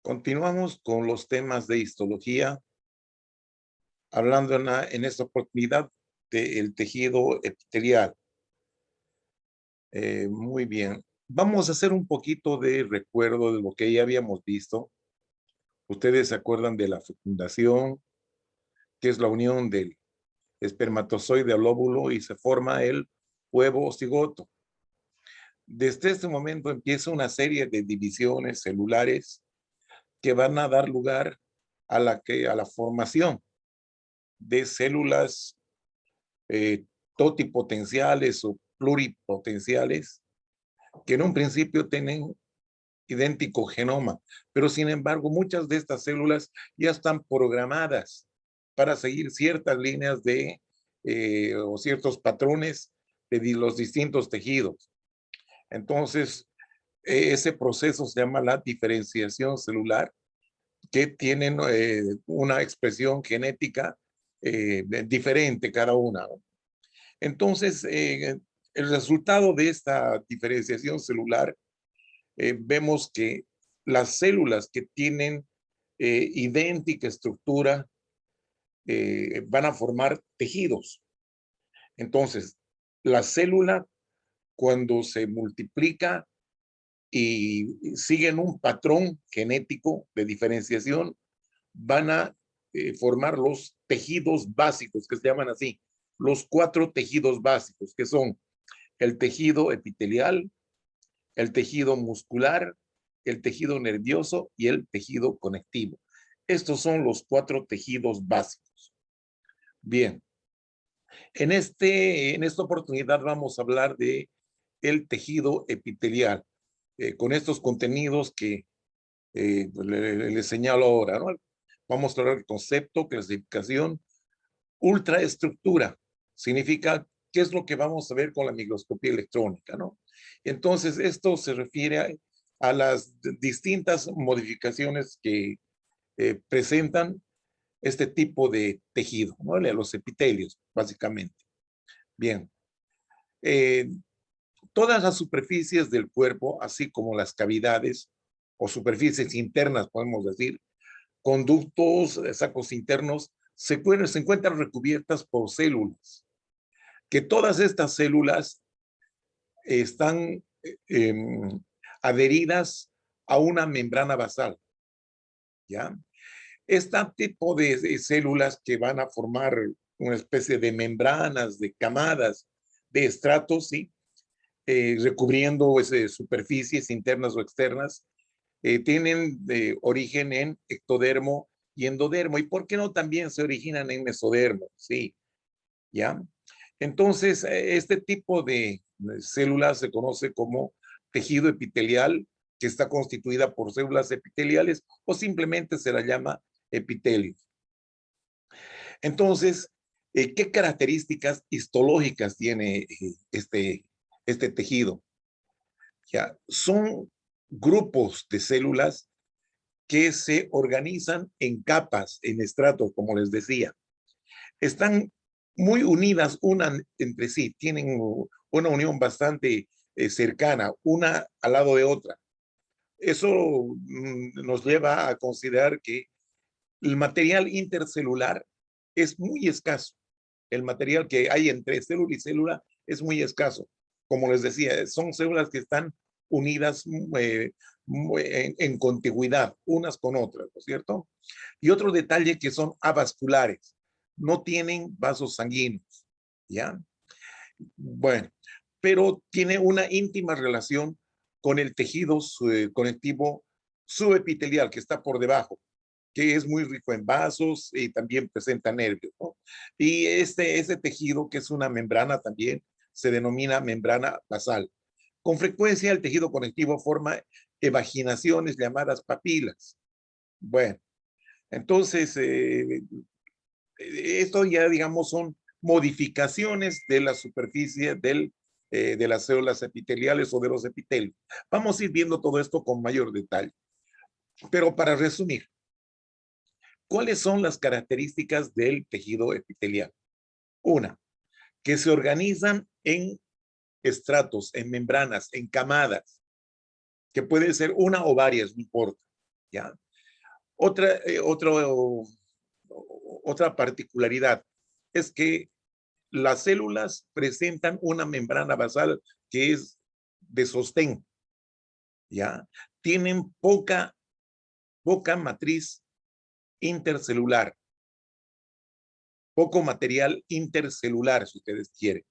Continuamos con los temas de histología, hablando en esta oportunidad del tejido epitelial. Muy bien. Vamos a hacer un poquito de recuerdo de lo que ya habíamos visto. Ustedes se acuerdan de la fecundación, que es la unión del espermatozoide al óvulo y se forma el huevo o cigoto. Desde este momento empieza una serie de divisiones celulares que van a dar lugar a la formación de células totipotenciales o pluripotenciales que en un principio tienen idéntico genoma, pero sin embargo muchas de estas células ya están programadas para seguir ciertas líneas o ciertos patrones de los distintos tejidos. Entonces, ese proceso se llama la diferenciación celular, que tienen una expresión genética diferente cada una, ¿no? Entonces, el resultado de esta diferenciación celular, vemos que las células que tienen idéntica estructura van a formar tejidos. Entonces, la célula, cuando se multiplica y siguen un patrón genético de diferenciación, van a formar los tejidos básicos, que se llaman así, los 4 tejidos básicos, que son el tejido epitelial, el tejido muscular, el tejido nervioso y el tejido conectivo. Estos son los 4 tejidos básicos. Bien, en esta oportunidad vamos a hablar de el tejido epitelial, con estos contenidos que les señalo ahora, ¿no? Vamos a hablar de concepto, clasificación, ultraestructura. Significa qué es lo que vamos a ver con la microscopía electrónica, ¿no? Entonces, esto se refiere a las distintas modificaciones que presentan este tipo de tejido, ¿no? Los epitelios, básicamente. Bien. Todas las superficies del cuerpo, así como las cavidades o superficies internas, podemos decir, conductos, sacos internos, se encuentran recubiertas por células, que todas estas células están eh, adheridas a una membrana basal, ¿ya? Este tipo de células que van a formar una especie de membranas, de camadas, de estratos, ¿sí? Recubriendo superficies internas o externas, tienen origen en ectodermo y endodermo. ¿Y por qué no también se originan en mesodermo? Sí, ¿ya? Entonces, este tipo de células se conoce como tejido epitelial, que está constituida por células epiteliales, o simplemente se la llama epitelio. Entonces, ¿qué características histológicas tiene este tejido? ¿Ya? Son grupos de células que se organizan en capas, en estratos, como les decía. Están muy unidas una entre sí, tienen una unión bastante cercana, una al lado de otra. Eso nos lleva a considerar que el material intercelular es muy escaso. El material que hay entre célula y célula es muy escaso. Como les decía, son células que están unidas en contigüidad, unas con otras, ¿no es cierto? Y otro detalle que son avasculares, no tienen vasos sanguíneos, ¿ya? Bueno, pero tiene una íntima relación con el tejido conectivo subepitelial que está por debajo, que es muy rico en vasos y también presenta nervios, ¿no? Y ese tejido, que es una membrana también, se denomina membrana basal. Con frecuencia el tejido conectivo forma evaginaciones llamadas papilas. Bueno, entonces, esto ya, digamos, son modificaciones de la superficie de las células epiteliales o de los epitelios. Vamos a ir viendo todo esto con mayor detalle. Pero para resumir, ¿cuáles son las características del tejido epitelial? Una, que se organizan en estratos, en membranas, en camadas, que puede ser una o varias, no importa, ¿ya? Otra particularidad es que las células presentan una membrana basal que es de sostén, ¿ya? Tienen poca matriz intercelular, poco material intercelular, si ustedes quieren,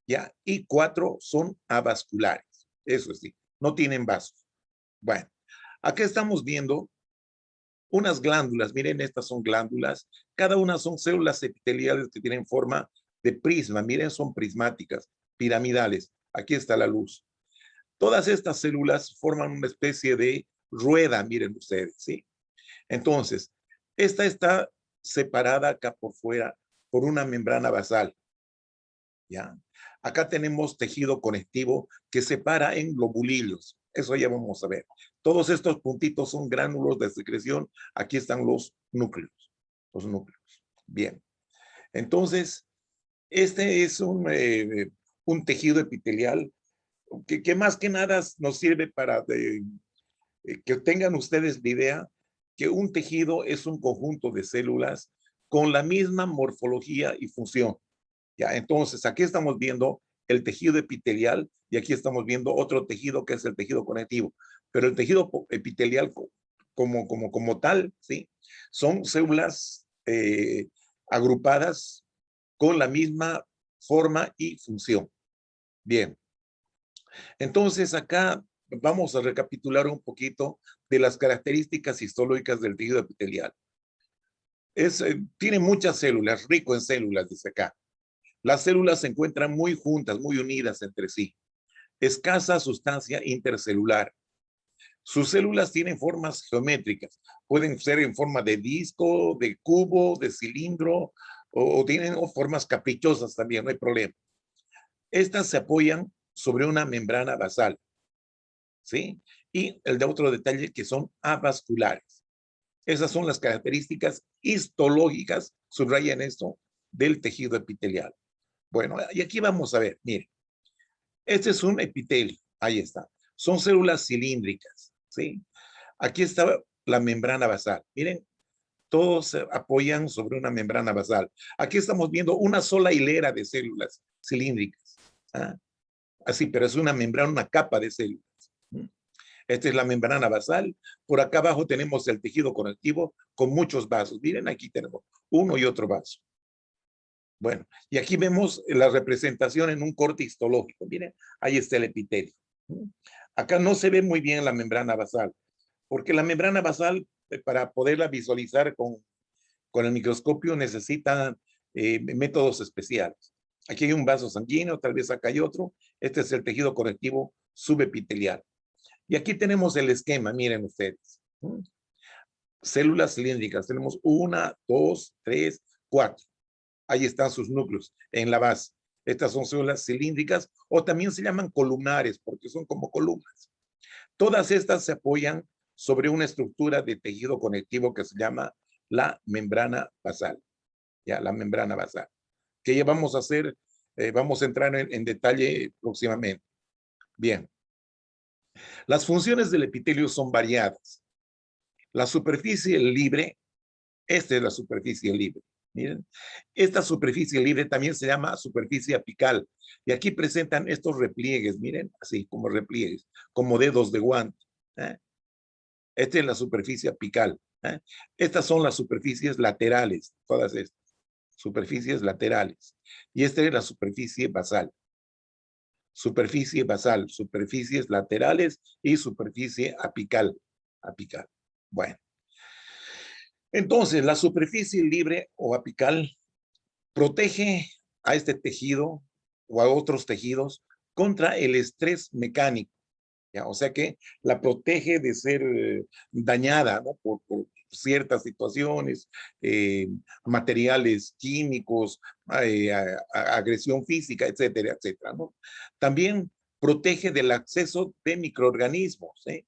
¿ya? Y 4 son avasculares, eso sí, no tienen vasos. Bueno, aquí estamos viendo unas glándulas, miren, estas son glándulas, cada una son células epiteliales que tienen forma de prisma, miren, son prismáticas, piramidales, aquí está la luz. Todas estas células forman una especie de rueda, miren ustedes, ¿sí? Entonces, esta está separada acá por fuera por una membrana basal, ¿ya? Acá tenemos tejido conectivo que separa en globulillos. Eso ya vamos a ver. Todos estos puntitos son gránulos de secreción. Aquí están los núcleos. Los núcleos. Bien. Entonces, este es un tejido epitelial que más que nada nos sirve para que tengan ustedes la idea que un tejido es un conjunto de células con la misma morfología y función. ¿Ya? Entonces, aquí estamos viendo el tejido epitelial y aquí estamos viendo otro tejido que es el tejido conectivo. Pero el tejido epitelial como tal, ¿sí? Son células agrupadas con la misma forma y función. Bien. Entonces, acá vamos a recapitular un poquito de las características histológicas del tejido epitelial. Tiene muchas células, rico en células, dice acá. Las células se encuentran muy juntas, muy unidas entre sí. Escasa sustancia intercelular. Sus células tienen formas geométricas. Pueden ser en forma de disco, de cubo, de cilindro, o tienen formas caprichosas también, no hay problema. Estas se apoyan sobre una membrana basal, ¿sí? Y el de otro detalle que son avasculares. Esas son las características histológicas, subrayan esto, del tejido epitelial. Bueno, y aquí vamos a ver, miren, este es un epitelio, ahí está. Son células cilíndricas, ¿sí? Aquí está la membrana basal. Miren, todos se apoyan sobre una membrana basal. Aquí estamos viendo una sola hilera de células cilíndricas. ¿Ah? Así, pero es una membrana, una capa de células. Esta es la membrana basal. Por acá abajo tenemos el tejido conectivo con muchos vasos. Miren, aquí tenemos uno y otro vaso. Bueno, y aquí vemos la representación en un corte histológico. Miren, ahí está el epitelio. Acá no se ve muy bien la membrana basal, porque la membrana basal, para poderla visualizar con el microscopio, necesita métodos especiales. Aquí hay un vaso sanguíneo, tal vez acá hay otro. Este es el tejido conectivo subepitelial. Y aquí tenemos el esquema, miren ustedes. Células cilíndricas, tenemos 1, 2, 3, 4. Ahí están sus núcleos en la base. Estas son células cilíndricas o también se llaman columnares porque son como columnas. Todas estas se apoyan sobre una estructura de tejido conectivo que se llama la membrana basal. Ya, la membrana basal. Que ya vamos a hacer, vamos a entrar en detalle próximamente. Bien. Las funciones del epitelio son variadas. La superficie libre, esta es la superficie libre. Miren, esta superficie libre también se llama superficie apical. Y aquí presentan estos repliegues, miren, así como repliegues, como dedos de guante. ¿Eh? Esta es la superficie apical. ¿Eh? Estas son las superficies laterales, todas estas superficies laterales. Y esta es la superficie basal. Superficie basal, superficies laterales y superficie apical. Apical. Bueno. Entonces, la superficie libre o apical protege a este tejido o a otros tejidos contra el estrés mecánico. ¿Ya? O sea que la protege de ser dañada, ¿no? por ciertas situaciones, materiales químicos, agresión física, etcétera, etcétera, ¿no? También protege del acceso de microorganismos, ¿eh?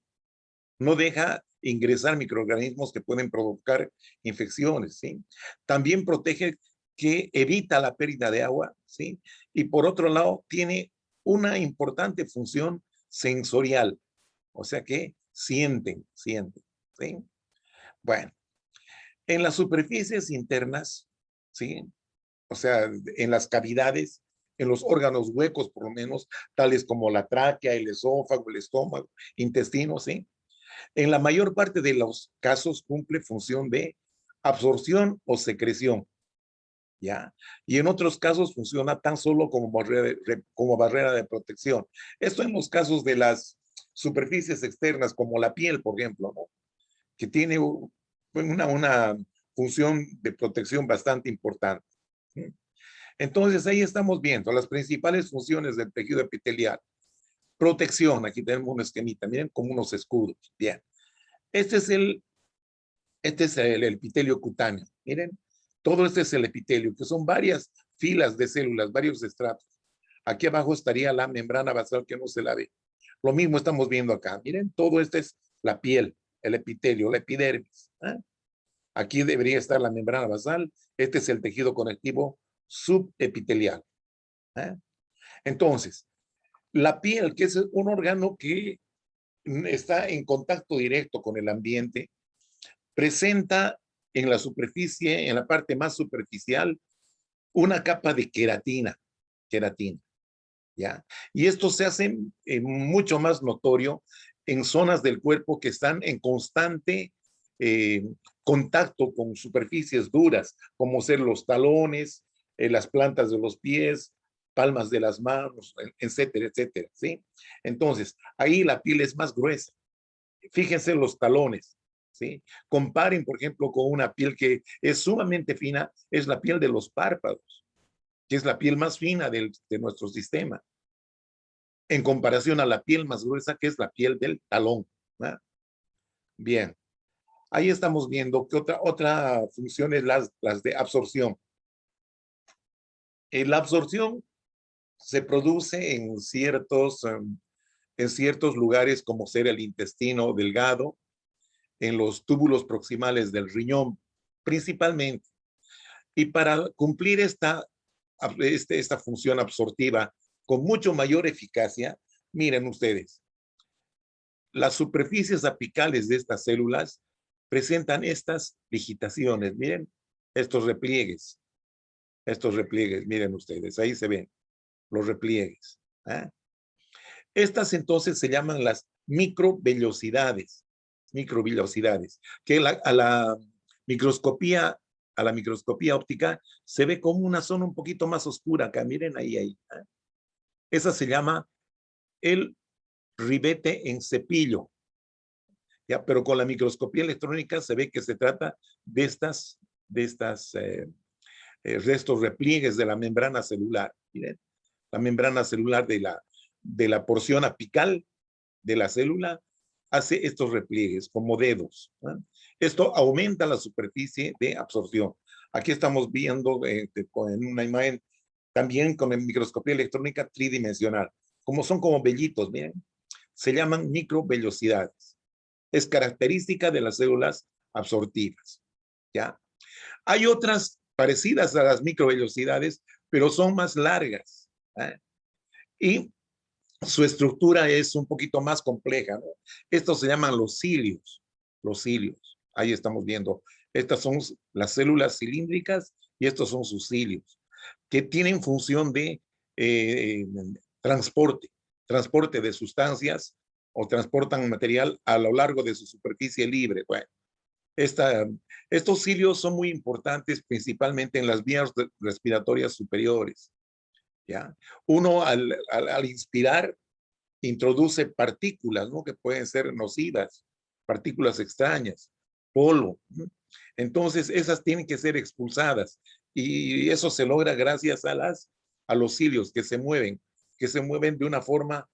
No deja ingresar microorganismos que pueden provocar infecciones, ¿sí? También protege que evita la pérdida de agua, ¿sí? Y por otro lado, tiene una importante función sensorial, o sea que sienten, ¿sí? Bueno, en las superficies internas, ¿sí? O sea, en las cavidades, en los órganos huecos, por lo menos, tales como la tráquea, el esófago, el estómago, intestino, ¿sí? En la mayor parte de los casos cumple función de absorción o secreción, ¿ya? Y en otros casos funciona tan solo como barrera de protección. Esto en los casos de las superficies externas, como la piel, por ejemplo, ¿no? Que tiene una función de protección bastante importante. Entonces, ahí estamos viendo las principales funciones del tejido epitelial. Protección, aquí tenemos un esquemita, miren, como unos escudos. Bien, este es el epitelio cutáneo. Miren, todo este es el epitelio, que son varias filas de células, varios estratos. Aquí abajo estaría la membrana basal que no se la ve. Lo mismo estamos viendo acá. Miren, todo este es la piel, el epitelio, la epidermis. ¿Eh? Aquí debería estar la membrana basal. Este es el tejido conectivo subepitelial. ¿Eh? Entonces, la piel, que es un órgano que está en contacto directo con el ambiente, presenta en la superficie, en la parte más superficial, una capa de queratina, ¿ya? Y esto se hace mucho más notorio en zonas del cuerpo que están en constante eh, contacto con superficies duras, como ser los talones, las plantas de los pies, palmas de las manos, etcétera, etcétera, ¿sí? Entonces, ahí la piel es más gruesa. Fíjense los talones, ¿sí? Comparen, por ejemplo, con una piel que es sumamente fina, es la piel de los párpados, que es la piel más fina de nuestro sistema, en comparación a la piel más gruesa, que es la piel del talón. ¿No? Bien, ahí estamos viendo que otra función es las de absorción. La absorción se produce en ciertos lugares, como ser el intestino delgado, en los túbulos proximales del riñón, principalmente. Y para cumplir esta función absortiva con mucho mayor eficacia, miren ustedes, las superficies apicales de estas células presentan estas digitaciones. Miren, estos repliegues, miren ustedes, ahí se ven los repliegues. ¿Eh? Estas entonces se llaman las microvellosidades, que microscopía, a la microscopía óptica se ve como una zona un poquito más oscura acá, miren ahí. ¿Eh? Esa se llama el ribete en cepillo. ¿Ya? Pero con la microscopía electrónica se ve que se trata de estos repliegues de la membrana celular. Miren, la membrana celular de la porción apical de la célula hace estos repliegues como dedos. ¿Eh? Esto aumenta la superficie de absorción. Aquí estamos viendo en una imagen también con microscopía electrónica tridimensional, como son como vellitos, miren, se llaman microvellosidades. Es característica de las células absortivas. ¿Ya? Hay otras parecidas a las microvellosidades, pero son más largas. ¿Eh? Y su estructura es un poquito más compleja, ¿no? Estos se llaman los cilios. Los cilios. Ahí estamos viendo. Estas son las células cilíndricas y estos son sus cilios, que tienen función de eh, transporte de sustancias o transportan material a lo largo de su superficie libre. Bueno, estos cilios son muy importantes principalmente en las vías respiratorias superiores. ¿Ya? Uno al inspirar introduce partículas, ¿no? Que pueden ser nocivas, partículas extrañas, polvo. ¿No? Entonces, esas tienen que ser expulsadas y eso se logra gracias a los cilios que se mueven de una forma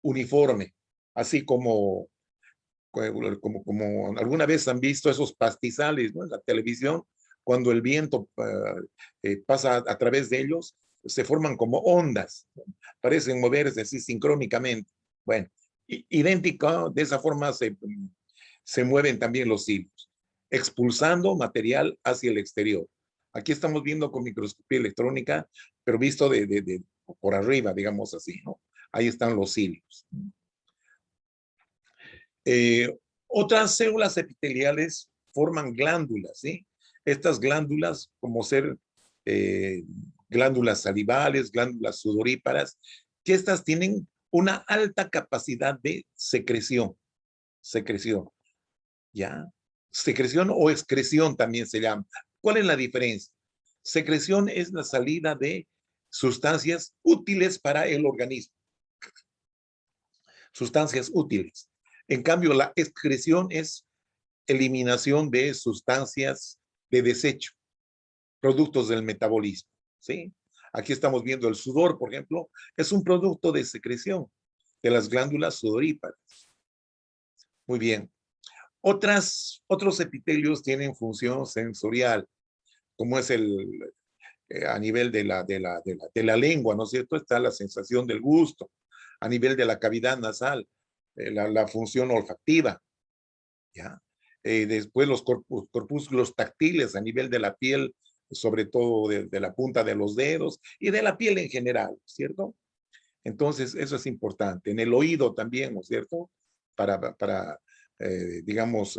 uniforme, así como alguna vez han visto esos pastizales, ¿no? En la televisión, cuando el viento pasa a través de ellos, se forman como ondas, ¿no? Parecen moverse así sincrónicamente. Bueno, idéntico, de esa forma se mueven también los hilos, expulsando material hacia el exterior. Aquí estamos viendo con microscopía electrónica, pero visto por arriba, digamos así, ¿no? Ahí están los hilos. Eh, Otras células epiteliales forman glándulas, ¿sí? Estas glándulas, como ser eh, glándulas salivales, glándulas sudoríparas, que estas tienen una alta capacidad de secreción, ¿ya? Secreción o excreción también se llama. ¿Cuál es la diferencia? Secreción es la salida de sustancias útiles para el organismo, sustancias útiles. En cambio, la excreción es eliminación de sustancias de desecho, productos del metabolismo, ¿sí? Aquí estamos viendo el sudor, por ejemplo, es un producto de secreción de las glándulas sudoríparas. Muy bien. Otros epitelios tienen función sensorial, como es a nivel de la lengua, ¿no es cierto? Está la sensación del gusto, a nivel de la cavidad nasal, la función olfativa, ¿ya? Después los corpúsculos táctiles a nivel de la piel, sobre todo de la punta de los dedos y de la piel en general, ¿cierto? Entonces, eso es importante. En el oído también, ¿no es cierto? Para digamos,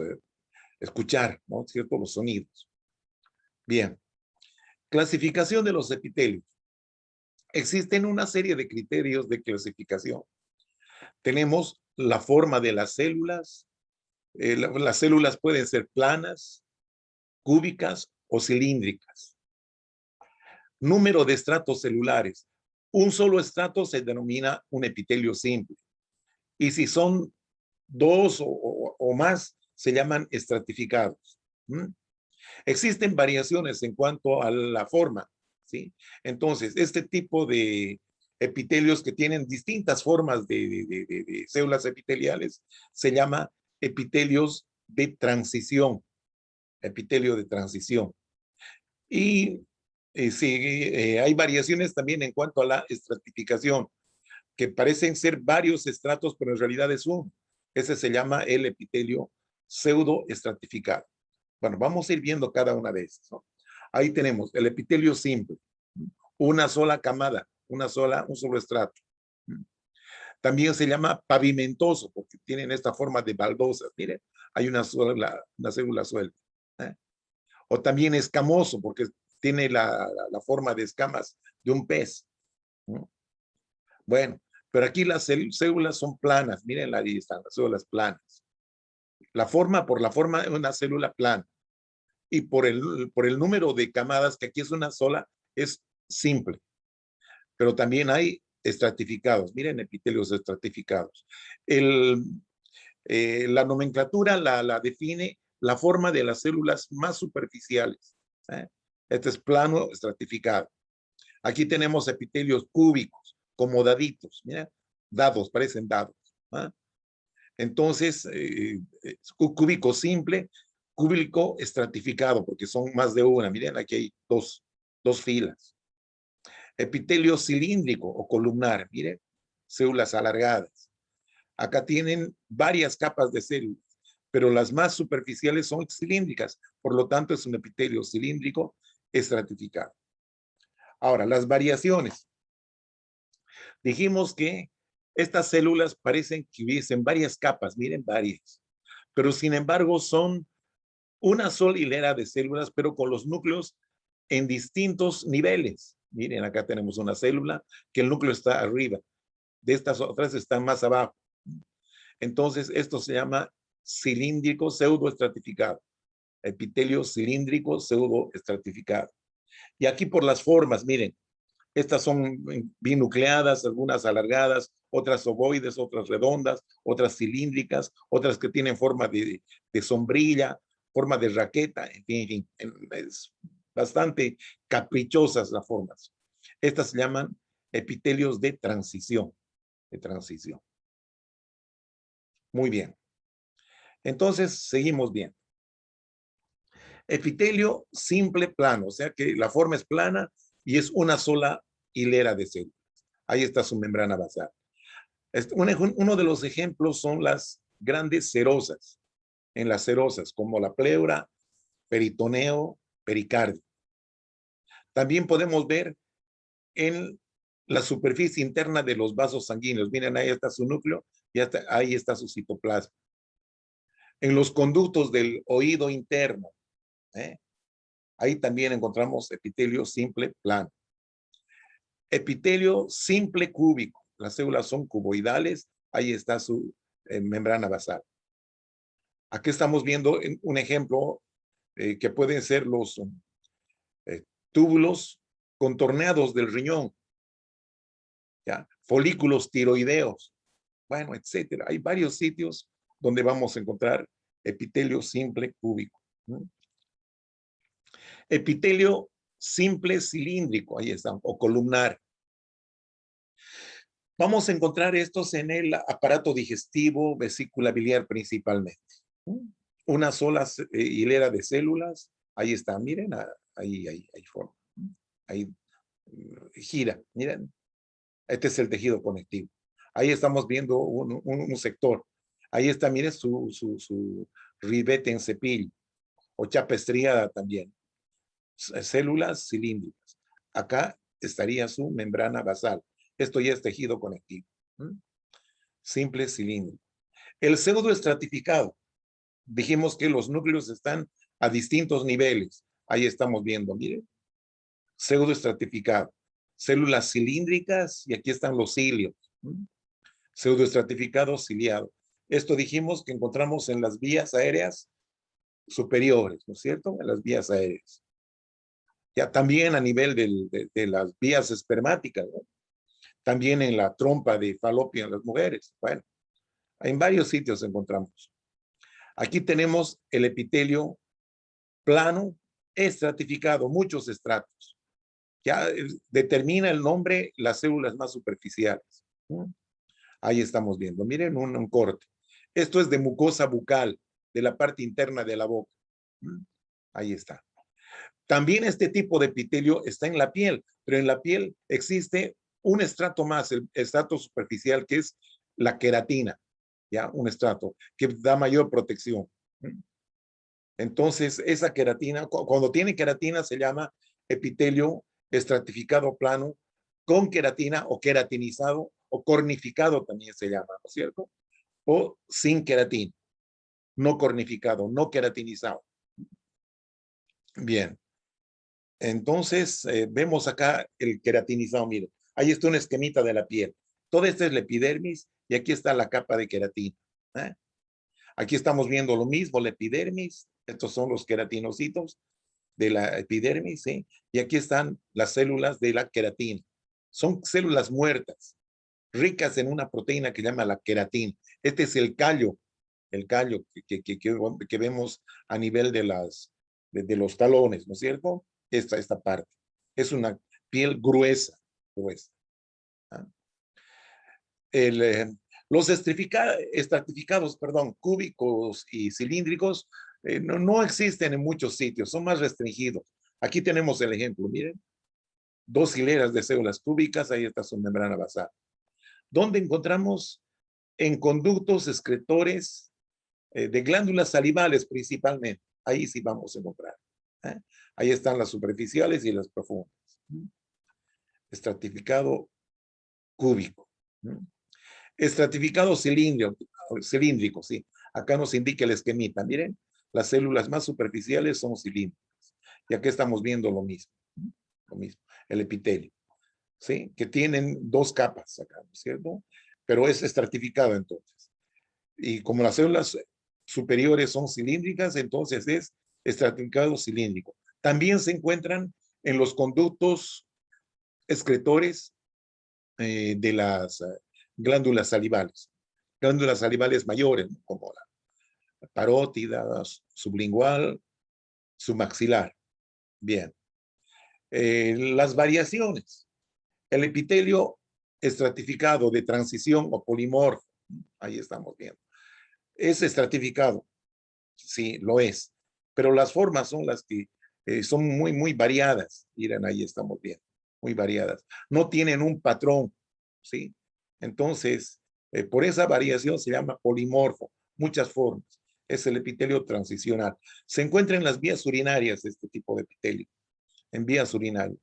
escuchar, ¿no es cierto? Los sonidos. Bien. Clasificación de los epitelios. Existen una serie de criterios de clasificación. Tenemos la forma de las células. Las células pueden ser planas, cúbicas o cilíndricas. Número de estratos celulares. Un solo estrato se denomina un epitelio simple. Y si son dos o más, se llaman estratificados. ¿Mm? Existen variaciones en cuanto a la forma, ¿sí? Entonces, este tipo de epitelios que tienen distintas formas de células epiteliales se llama epitelios de transición, epitelio de transición. Y sí, hay variaciones también en cuanto a la estratificación, que parecen ser varios estratos, pero en realidad es uno. Ese se llama el epitelio pseudoestratificado. Bueno, vamos a ir viendo cada una de estas, ¿no? Ahí tenemos el epitelio simple, una sola camada, un solo estrato. También se llama pavimentoso, porque tienen esta forma de baldosas. Miren, hay una célula suelta. ¿Eh? O también escamoso, porque tiene la forma de escamas de un pez. ¿No? Bueno, pero aquí las células son planas. Miren, ahí están las células planas. Por la forma de una célula plana y por el número de camadas, que aquí es una sola, es simple. Pero también hay estratificados. Miren, epitelios estratificados. La nomenclatura la define la forma de las células más superficiales. ¿Eh? Este es plano estratificado. Aquí tenemos epitelios cúbicos, como daditos. Mira, dados, parecen dados. ¿Eh? Entonces, cúbico simple, cúbico estratificado, porque son más de una. Miren, aquí hay dos filas. Epitelio cilíndrico o columnar, miren, células alargadas. Acá tienen varias capas de células, pero las más superficiales son cilíndricas, por lo tanto es un epitelio cilíndrico estratificado. Ahora, las variaciones. Dijimos que estas células parecen que hubiesen varias capas, miren, varias, pero sin embargo son una sola hilera de células, pero con los núcleos en distintos niveles. Miren, acá tenemos una célula que el núcleo está arriba, de estas otras están más abajo. Entonces, esto se llama cilíndrico pseudoestratificado, epitelio cilíndrico pseudoestratificado. Y aquí por las formas, miren, estas son binucleadas, algunas alargadas, otras ovoides, otras redondas, otras cilíndricas, otras que tienen forma de sombrilla, forma de raqueta, en fin, es bastante caprichosas las formas. Estas se llaman epitelios de transición, de transición. Muy bien. Entonces, seguimos bien. Epitelio simple plano, o sea que la forma es plana y es una sola hilera de células. Ahí está su membrana basal. Uno de los ejemplos son las grandes serosas, en las serosas, como la pleura, peritoneo, pericardio. También podemos ver en la superficie interna de los vasos sanguíneos. Miren, ahí está su núcleo y ahí está su citoplasma. En los conductos del oído interno, ¿eh? Ahí también encontramos epitelio simple plano. Epitelio simple cúbico. Las células son cuboidales. Ahí está su membrana basal. Aquí estamos viendo un ejemplo que pueden ser los túbulos contorneados del riñón, ¿ya? Folículos tiroideos, bueno, etcétera. Hay varios sitios donde vamos a encontrar epitelio simple cúbico. Epitelio simple cilíndrico, ahí está, o columnar. Vamos a encontrar estos en el aparato digestivo, vesícula biliar principalmente. Una sola hilera de células, ahí está, miren, ahí forma. Ahí gira, miren. Este es el tejido conectivo. Ahí estamos viendo un sector. Ahí está, miren, su ribete en cepillo o chapa estriada también. Células cilíndricas. Acá estaría su membrana basal. Esto ya es tejido conectivo. Simple cilíndrico. El pseudoestratificado. Dijimos que los núcleos están a distintos niveles. Ahí estamos viendo, miren. Pseudoestratificado. Células cilíndricas y aquí están los cilios. Pseudoestratificado ciliado. Esto dijimos que encontramos en las vías aéreas superiores, ¿no es cierto? En las vías aéreas. Ya también a nivel de las vías espermáticas, ¿no? También en la trompa de falopio en las mujeres. Bueno, en varios sitios encontramos. Aquí tenemos el epitelio plano estratificado, muchos estratos. Ya determina el nombre las células más superficiales. Ahí estamos viendo. Miren un corte. Esto es de mucosa bucal, de la parte interna de la boca. Ahí está. También este tipo de epitelio está en la piel, pero en la piel existe un estrato más, el estrato superficial, que es la queratina, ¿ya? Un estrato que da mayor protección. Entonces, esa queratina, cuando tiene queratina, se llama epitelio estratificado plano con queratina o queratinizado o cornificado también se llama, ¿no es cierto? O sin queratina, no cornificado, no queratinizado. Bien. Entonces, vemos acá el queratinizado, miren. Ahí está un esquemita de la piel. Todo esto es la epidermis y aquí está la capa de queratina. Aquí estamos viendo lo mismo, la epidermis. Estos son los queratinocitos de la epidermis, ¿sí? Y aquí están las células de la queratina. Son células muertas, ricas en una proteína que se llama la queratina. Este es el callo que vemos a nivel de los talones, ¿no es cierto? Esta parte. Es una piel gruesa. ¿Ah? Los estratificados, cúbicos y cilíndricos, no existen en muchos sitios, son más restringidos. Aquí tenemos el ejemplo, miren. 2 hileras de células cúbicas, ahí está su membrana basal. ¿Dónde encontramos? En conductos excretores de glándulas salivales principalmente. Ahí sí vamos a encontrar. Ahí están las superficiales y las profundas. Estratificado cúbico. Estratificado cilíndrico, sí. Acá nos indica el esquemita. Miren, las células más superficiales son cilíndricas. Y aquí estamos viendo lo mismo. El epitelio. ¿Sí? Que tienen 2 capas acá, ¿no es cierto? Pero es estratificado entonces. Y como las células superiores son cilíndricas, entonces es estratificado cilíndrico. También se encuentran en los conductos excretores de las glándulas salivales. Glándulas salivales mayores, como la parótida, sublingual, submaxilar. Bien. Las variaciones. El epitelio estratificado de transición o polimorfo, ahí estamos viendo. Es estratificado, sí, lo es, pero las formas son las que son muy variadas. Miren, ahí estamos viendo, muy variadas. No tienen un patrón, ¿sí? Entonces, por esa variación se llama polimorfo, muchas formas. Es el epitelio transicional. Se encuentra en las vías urinarias este tipo de epitelio, en vías urinarias.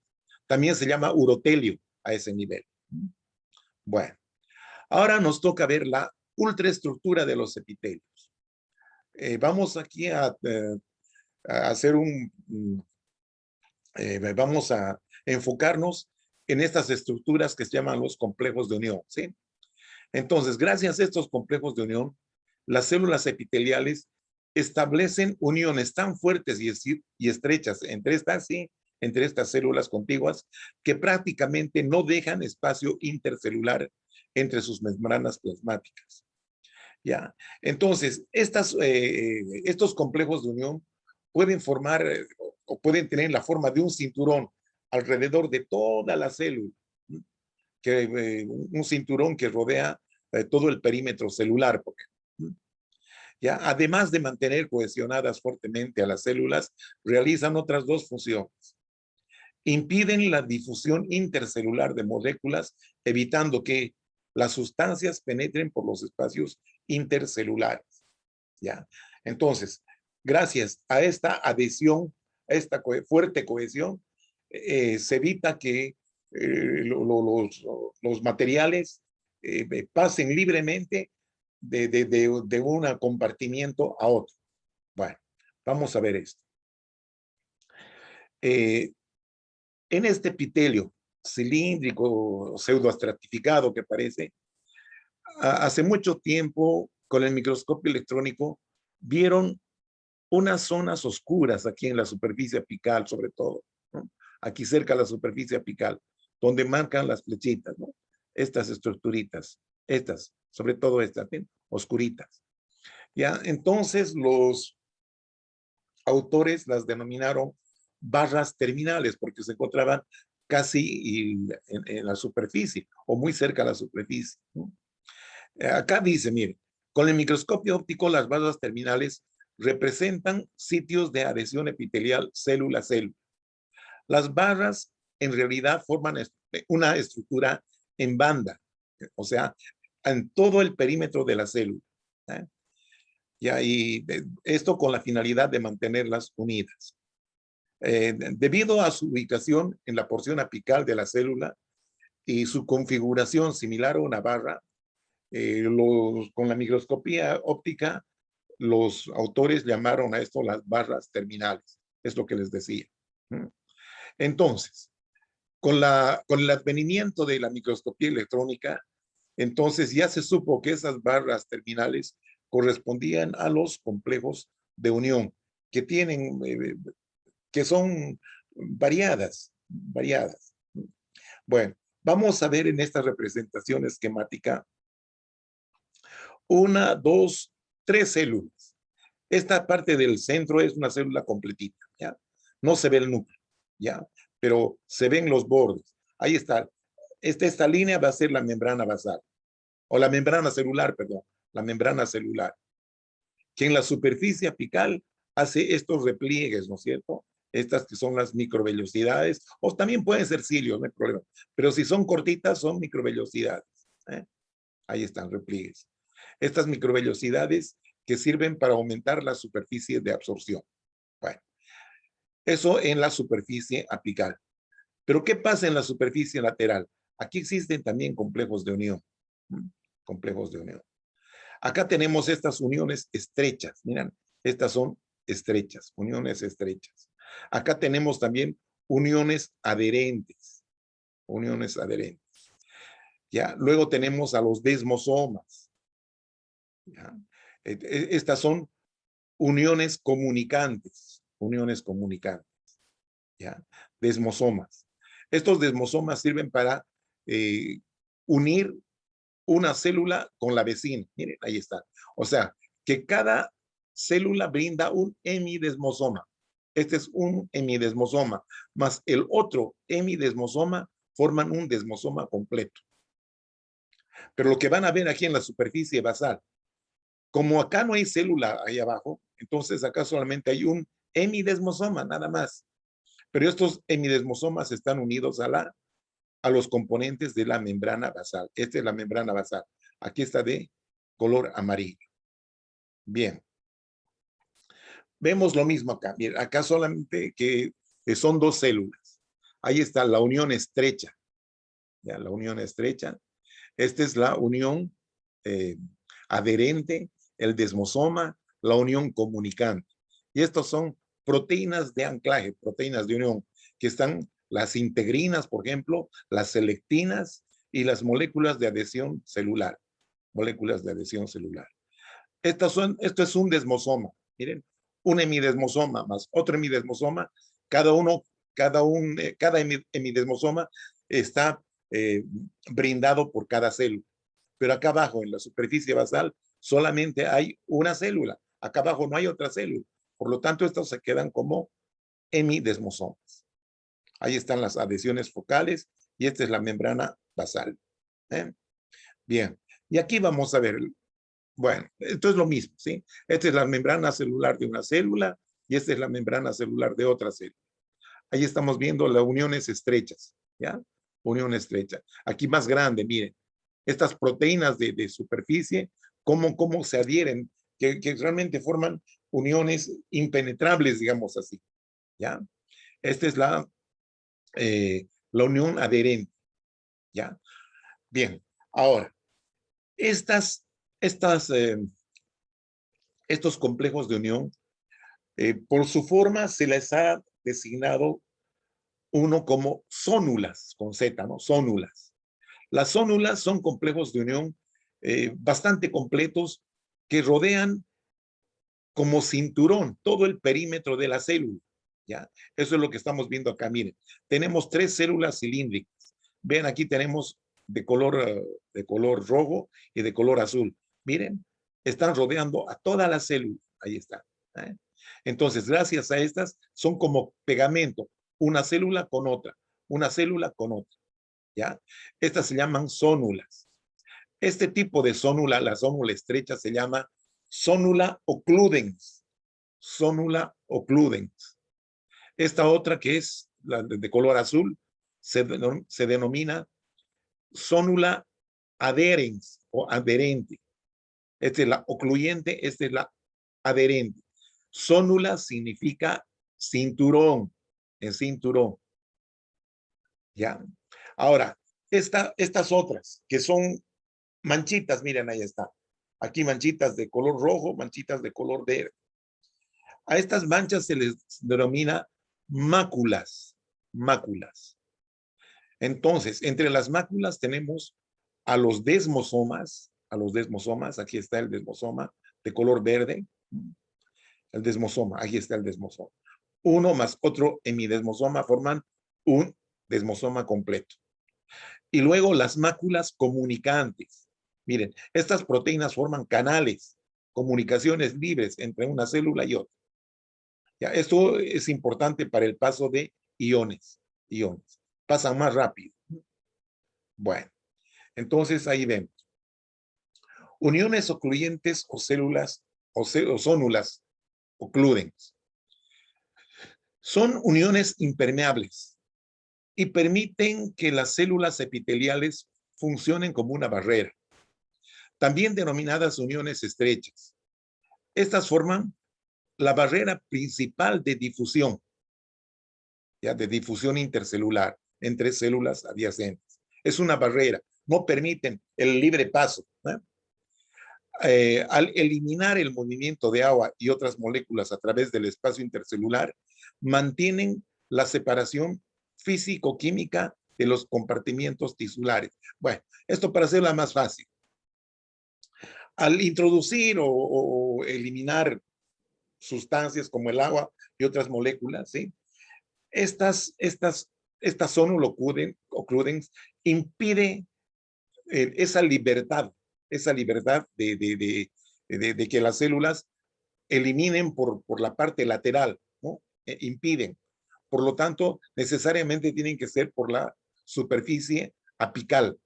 También se llama urotelio a ese nivel. Bueno, ahora nos toca ver la ultraestructura de los epitelios. vamos aquí a hacer vamos a enfocarnos en estas estructuras que se llaman los complejos de unión, ¿sí? Entonces, gracias a estos complejos de unión, las células epiteliales establecen uniones tan fuertes y estrechas entre estas células contiguas que prácticamente no dejan espacio intercelular entre sus membranas plasmáticas. ¿Ya? Entonces, estos complejos de unión pueden formar o pueden tener la forma de un cinturón alrededor de toda la célula, un cinturón que rodea todo el perímetro celular. ¿Ya? Además de mantener cohesionadas fuertemente a las células, realizan otras dos funciones. Impiden la difusión intercelular de moléculas, evitando que las sustancias penetren por los espacios intercelulares. ¿Ya? Entonces, gracias a esta adhesión, a esta fuerte cohesión, se evita que los materiales pasen libremente de un compartimiento a otro. Bueno, vamos a ver esto. En este epitelio cilíndrico, pseudoestratificado que parece, hace mucho tiempo, con el microscopio electrónico, vieron unas zonas oscuras aquí en la superficie apical, sobre todo, ¿no? Aquí cerca de la superficie apical, donde marcan las flechitas, ¿no? Estas estructuritas, sobre todo estas, ¿ven? Oscuritas. ¿Ya? Entonces, los autores las denominaron barras terminales, porque se encontraban casi en la superficie, o muy cerca de la superficie, ¿no? Acá dice, mire, con el microscopio óptico, las barras terminales representan sitios de adhesión epitelial célula a célula. Las barras en realidad forman una estructura en banda, o sea, en todo el perímetro de la célula. ¿Eh? Y esto con la finalidad de mantenerlas unidas. Debido a su ubicación en la porción apical de la célula y su configuración similar a una barra, con la microscopía óptica, los autores llamaron a esto las barras terminales. Es lo que les decía. Entonces, con el advenimiento de la microscopía electrónica, entonces ya se supo que esas barras terminales correspondían a los complejos de unión, que que son variadas. Bueno, vamos a ver en esta representación esquemática una, dos, tres células. Esta parte del centro es una célula completita, ¿ya? No se ve el núcleo, ¿ya? Pero se ven los bordes. Ahí está. Esta línea va a ser la membrana basal, o la membrana celular, perdón, la membrana celular, que en la superficie apical hace estos repliegues, ¿no es cierto? Estas que son las microvellosidades, o también pueden ser cilios, no hay problema. Pero si son cortitas, son microvellosidades. ¿Eh? Ahí están, repliegues. Estas microvellosidades que sirven para aumentar la superficie de absorción. Bueno, eso en la superficie apical. Pero ¿qué pasa en la superficie lateral? Aquí existen también complejos de unión. Complejos de unión. Acá tenemos estas uniones estrechas. Miren, estas son estrechas, uniones estrechas. Acá tenemos también uniones adherentes. Uniones adherentes. ¿Ya? Luego tenemos a los desmosomas. ¿Ya? Estas son uniones comunicantes. Uniones comunicantes. ¿Ya? Desmosomas. Estos desmosomas sirven para unir una célula con la vecina. Miren, ahí está. O sea, que cada célula brinda un hemidesmosoma. Este es un hemidesmosoma, más el otro hemidesmosoma forman un desmosoma completo. Pero lo que van a ver aquí en la superficie basal, como acá no hay célula ahí abajo, entonces acá solamente hay un hemidesmosoma, nada más. Pero estos hemidesmosomas están unidos a los componentes de la membrana basal. Esta es la membrana basal. Aquí está de color amarillo. Bien. Vemos lo mismo acá. Mira, acá solamente que son dos células. Ahí está la unión estrecha. Ya, la unión estrecha. Esta es la unión adherente, el desmosoma, la unión comunicante. Y estos son proteínas de anclaje, proteínas de unión, que están las integrinas, por ejemplo, las selectinas y las moléculas de adhesión celular. Moléculas de adhesión celular. Esto es un desmosoma. Miren, un hemidesmosoma más otro hemidesmosoma. Cada hemidesmosoma está brindado por cada célula. Pero acá abajo, en la superficie basal, solamente hay una célula. Acá abajo no hay otra célula. Por lo tanto, estos se quedan como hemidesmosomas. Ahí están las adhesiones focales y esta es la membrana basal. ¿Eh? Bien, y aquí vamos a ver, bueno, esto es lo mismo, ¿sí? Esta es la membrana celular de una célula y esta es la membrana celular de otra célula. Ahí estamos viendo las uniones estrechas, ¿ya? Unión estrecha. Aquí más grande, miren, estas proteínas de superficie, cómo se adhieren, que realmente forman uniones impenetrables, digamos así, ¿ya? Esta es la unión adherente, ¿ya? Bien, ahora, estas, estos complejos de unión, por su forma se les ha designado uno como zónulas, con Z, ¿no? Zónulas. Las zónulas son complejos de unión bastante completos que rodean como cinturón todo el perímetro de la célula, ¿ya? Eso es lo que estamos viendo acá, miren. Tenemos 3 células cilíndricas. Ven, aquí tenemos de color rojo y de color azul. Miren, están rodeando a toda la célula. Ahí está. ¿Eh? Entonces, gracias a estas, son como pegamento, una célula con otra, una célula con otra, ¿ya? Estas se llaman zónulas. Este tipo de zónula, la zónula estrecha, se llama zónula occludens. Zónula occludens. Esta otra, que es la de color azul, se denomina zónula adherens o adherente. Esta es la ocluyente, esta es la adherente. Zónula significa cinturón, en cinturón. ¿Ya? Ahora, estas otras, que son manchitas, miren, ahí está. Aquí manchitas de color rojo, manchitas de color verde. A estas manchas se les denomina máculas, máculas. Entonces, entre las máculas tenemos a los desmosomas, aquí está el desmosoma de color verde, el desmosoma, aquí está el desmosoma. Uno más otro hemidesmosoma forman un desmosoma completo. Y luego las máculas comunicantes. Miren, estas proteínas forman canales, comunicaciones libres entre una célula y otra. Ya, esto es importante para el paso de iones. Pasan más rápido. Bueno, entonces ahí vemos. Uniones ocluyentes o células o zónulas ocludens. Son uniones impermeables y permiten que las células epiteliales funcionen como una barrera, también denominadas uniones estrechas. Estas forman la barrera principal de difusión, ¿ya? De difusión intercelular entre células adyacentes. Es una barrera, no permiten el libre paso. Al eliminar el movimiento de agua y otras moléculas a través del espacio intercelular, mantienen la separación físico-química de los compartimientos tisulares. Bueno, esto para hacerla más fácil. Al introducir o eliminar sustancias como el agua y otras moléculas, ¿sí? Estas occludens impide esa libertad de que las células eliminen por la parte lateral, ¿no? Impiden. Por lo tanto, necesariamente tienen que ser por la superficie apical,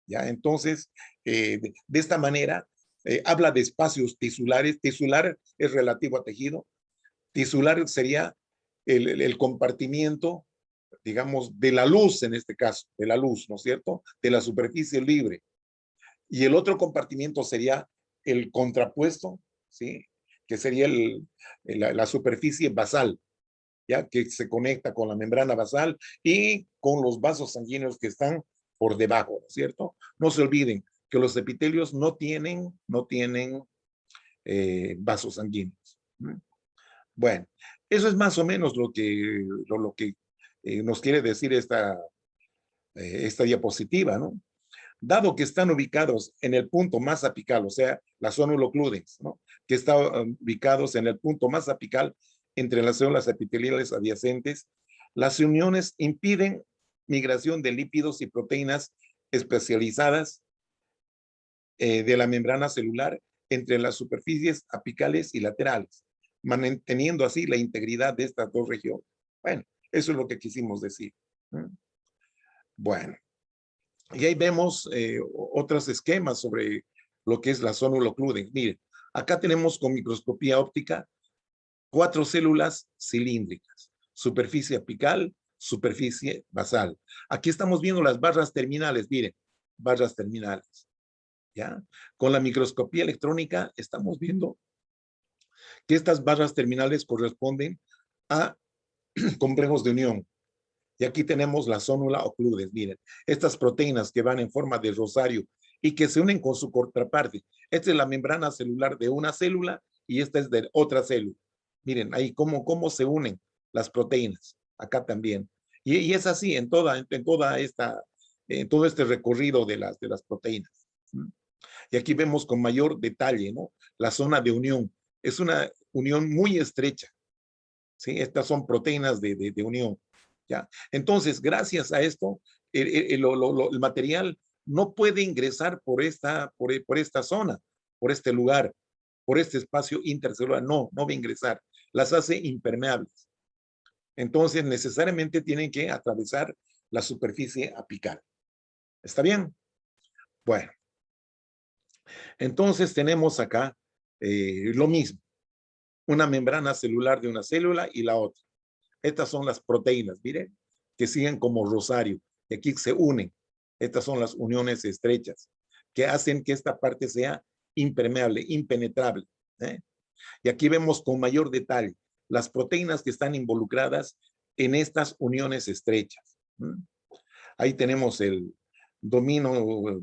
¿ya? Entonces, de esta manera, habla de espacios tisulares. Tisular es relativo a tejido. Tisular sería el compartimiento, digamos, de la luz en este caso, de la luz, ¿no es cierto? De la superficie libre. Y el otro compartimiento sería el contrapuesto, ¿sí? Que sería la superficie basal, ¿ya? Que se conecta con la membrana basal y con los vasos sanguíneos que están por debajo, ¿no es cierto? No se olviden que los epitelios no tienen vasos sanguíneos. Bueno, eso es más o menos lo que nos quiere decir esta diapositiva, ¿no? Dado que están ubicados en el punto más apical, o sea, la zona ulocludens, ¿no? Que están ubicados en el punto más apical entre las células epiteliales adyacentes, las uniones impiden migración de lípidos y proteínas especializadas de la membrana celular entre las superficies apicales y laterales, manteniendo así la integridad de estas dos regiones. Bueno, eso es lo que quisimos decir. Bueno, y ahí vemos otros esquemas sobre lo que es la zona ulocludens. Miren, acá tenemos con microscopía óptica 4 células cilíndricas, superficie apical, superficie basal. Aquí estamos viendo las barras terminales, miren, barras terminales. ¿Ya? Con la microscopía electrónica estamos viendo que estas barras terminales corresponden a complejos de unión. Y aquí tenemos la zónula ocludens. Miren, estas proteínas que van en forma de rosario y que se unen con su contraparte. Esta es la membrana celular de una célula y esta es de otra célula. Miren, ahí cómo se unen las proteínas. Acá también. Y es así en todo este recorrido de las proteínas. Y aquí vemos con mayor detalle, ¿no? La zona de unión. Es una unión muy estrecha. ¿Sí? Estas son proteínas de unión. ¿Ya? Entonces, gracias a esto, el material no puede ingresar por esta zona, por este lugar, por este espacio intercelular. No va a ingresar. Las hace impermeables. Entonces, necesariamente tienen que atravesar la superficie apical. ¿Está bien? Bueno. Entonces, tenemos acá lo mismo. Una membrana celular de una célula y la otra. Estas son las proteínas, miren, que siguen como rosario. Y aquí se unen. Estas son las uniones estrechas que hacen que esta parte sea impermeable, impenetrable. Y aquí vemos con mayor detalle las proteínas que están involucradas en estas uniones estrechas. Ahí tenemos el dominio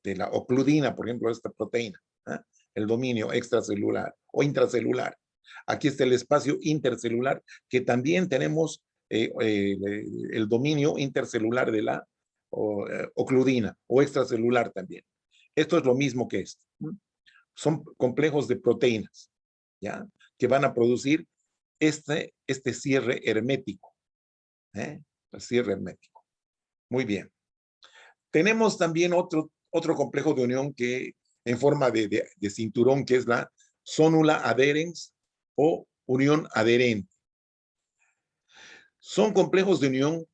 de la ocludina, por ejemplo, esta proteína. El dominio extracelular o intracelular. Aquí está el espacio intercelular, que también tenemos el dominio intercelular de la ocludina o extracelular también. Esto es lo mismo que esto. Son complejos de proteínas, ¿ya? Que van a producir este cierre hermético. El cierre hermético. Muy bien. Tenemos también otro complejo de unión que en forma de cinturón, que es la zónula adherens o unión adherente. Son complejos de unión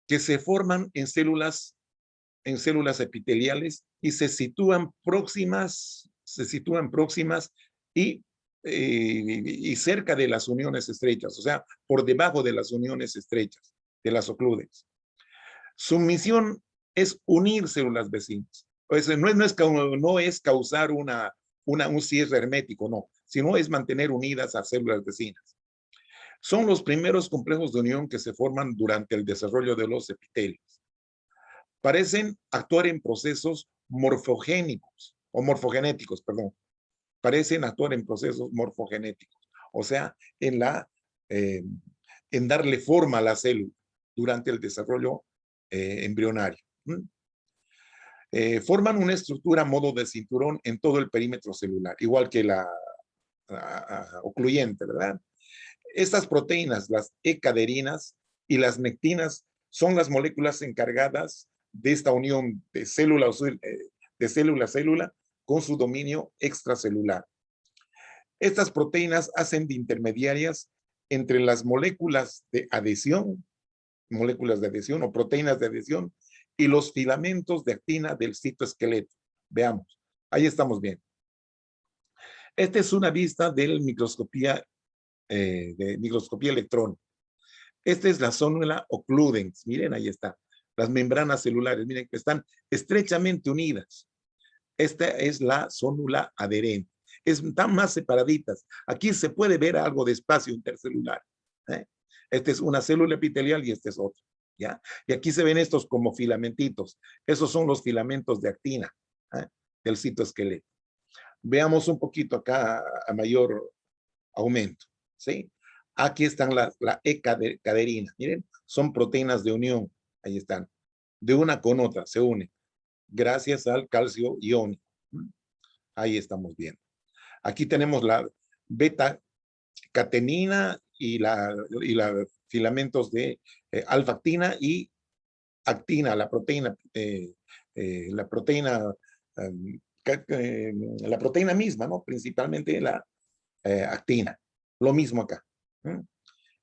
que se forman en células epiteliales y se sitúan próximas y cerca de las uniones estrechas, o sea, por debajo de las uniones estrechas de las ocludens. Su misión es unir células vecinas. O sea, no es causar un cierre hermético, no, sino es mantener unidas a células vecinas. Son los primeros complejos de unión que se forman durante el desarrollo de los epitelios. Parecen actuar en procesos morfogenéticos, perdón. Parecen actuar en procesos morfogenéticos, o sea, en darle forma a la célula durante el desarrollo embrionario. Forman una estructura a modo de cinturón en todo el perímetro celular, igual que la ocluyente, ¿verdad? Estas proteínas, las ecaderinas y las nectinas, son las moléculas encargadas de esta unión de célula a célula con su dominio extracelular. Estas proteínas hacen de intermediarias entre las moléculas de adhesión o proteínas de adhesión y los filamentos de actina del citoesqueleto. Veamos, ahí estamos bien. Esta es una vista de microscopía electrónica. Esta es la zónula ocludens. Miren, ahí está. Las membranas celulares, miren que están estrechamente unidas. Esta es la zónula adherente. Están más separaditas. Aquí se puede ver algo de espacio intercelular. Esta es una célula epitelial y esta es otra. ¿Ya? Y aquí se ven estos como filamentitos. Esos son los filamentos de actina del citoesqueleto. Veamos un poquito acá a mayor aumento, ¿sí? Aquí están la E-caderina, miren, son proteínas de unión, ahí están, de una con otra, se unen, gracias al calcio iónico. Ahí estamos viendo. Aquí tenemos la beta-catenina y la filamentos de alfa-actina y actina, um, la proteína misma, ¿no? Principalmente la actina. Lo mismo acá. ¿Mm?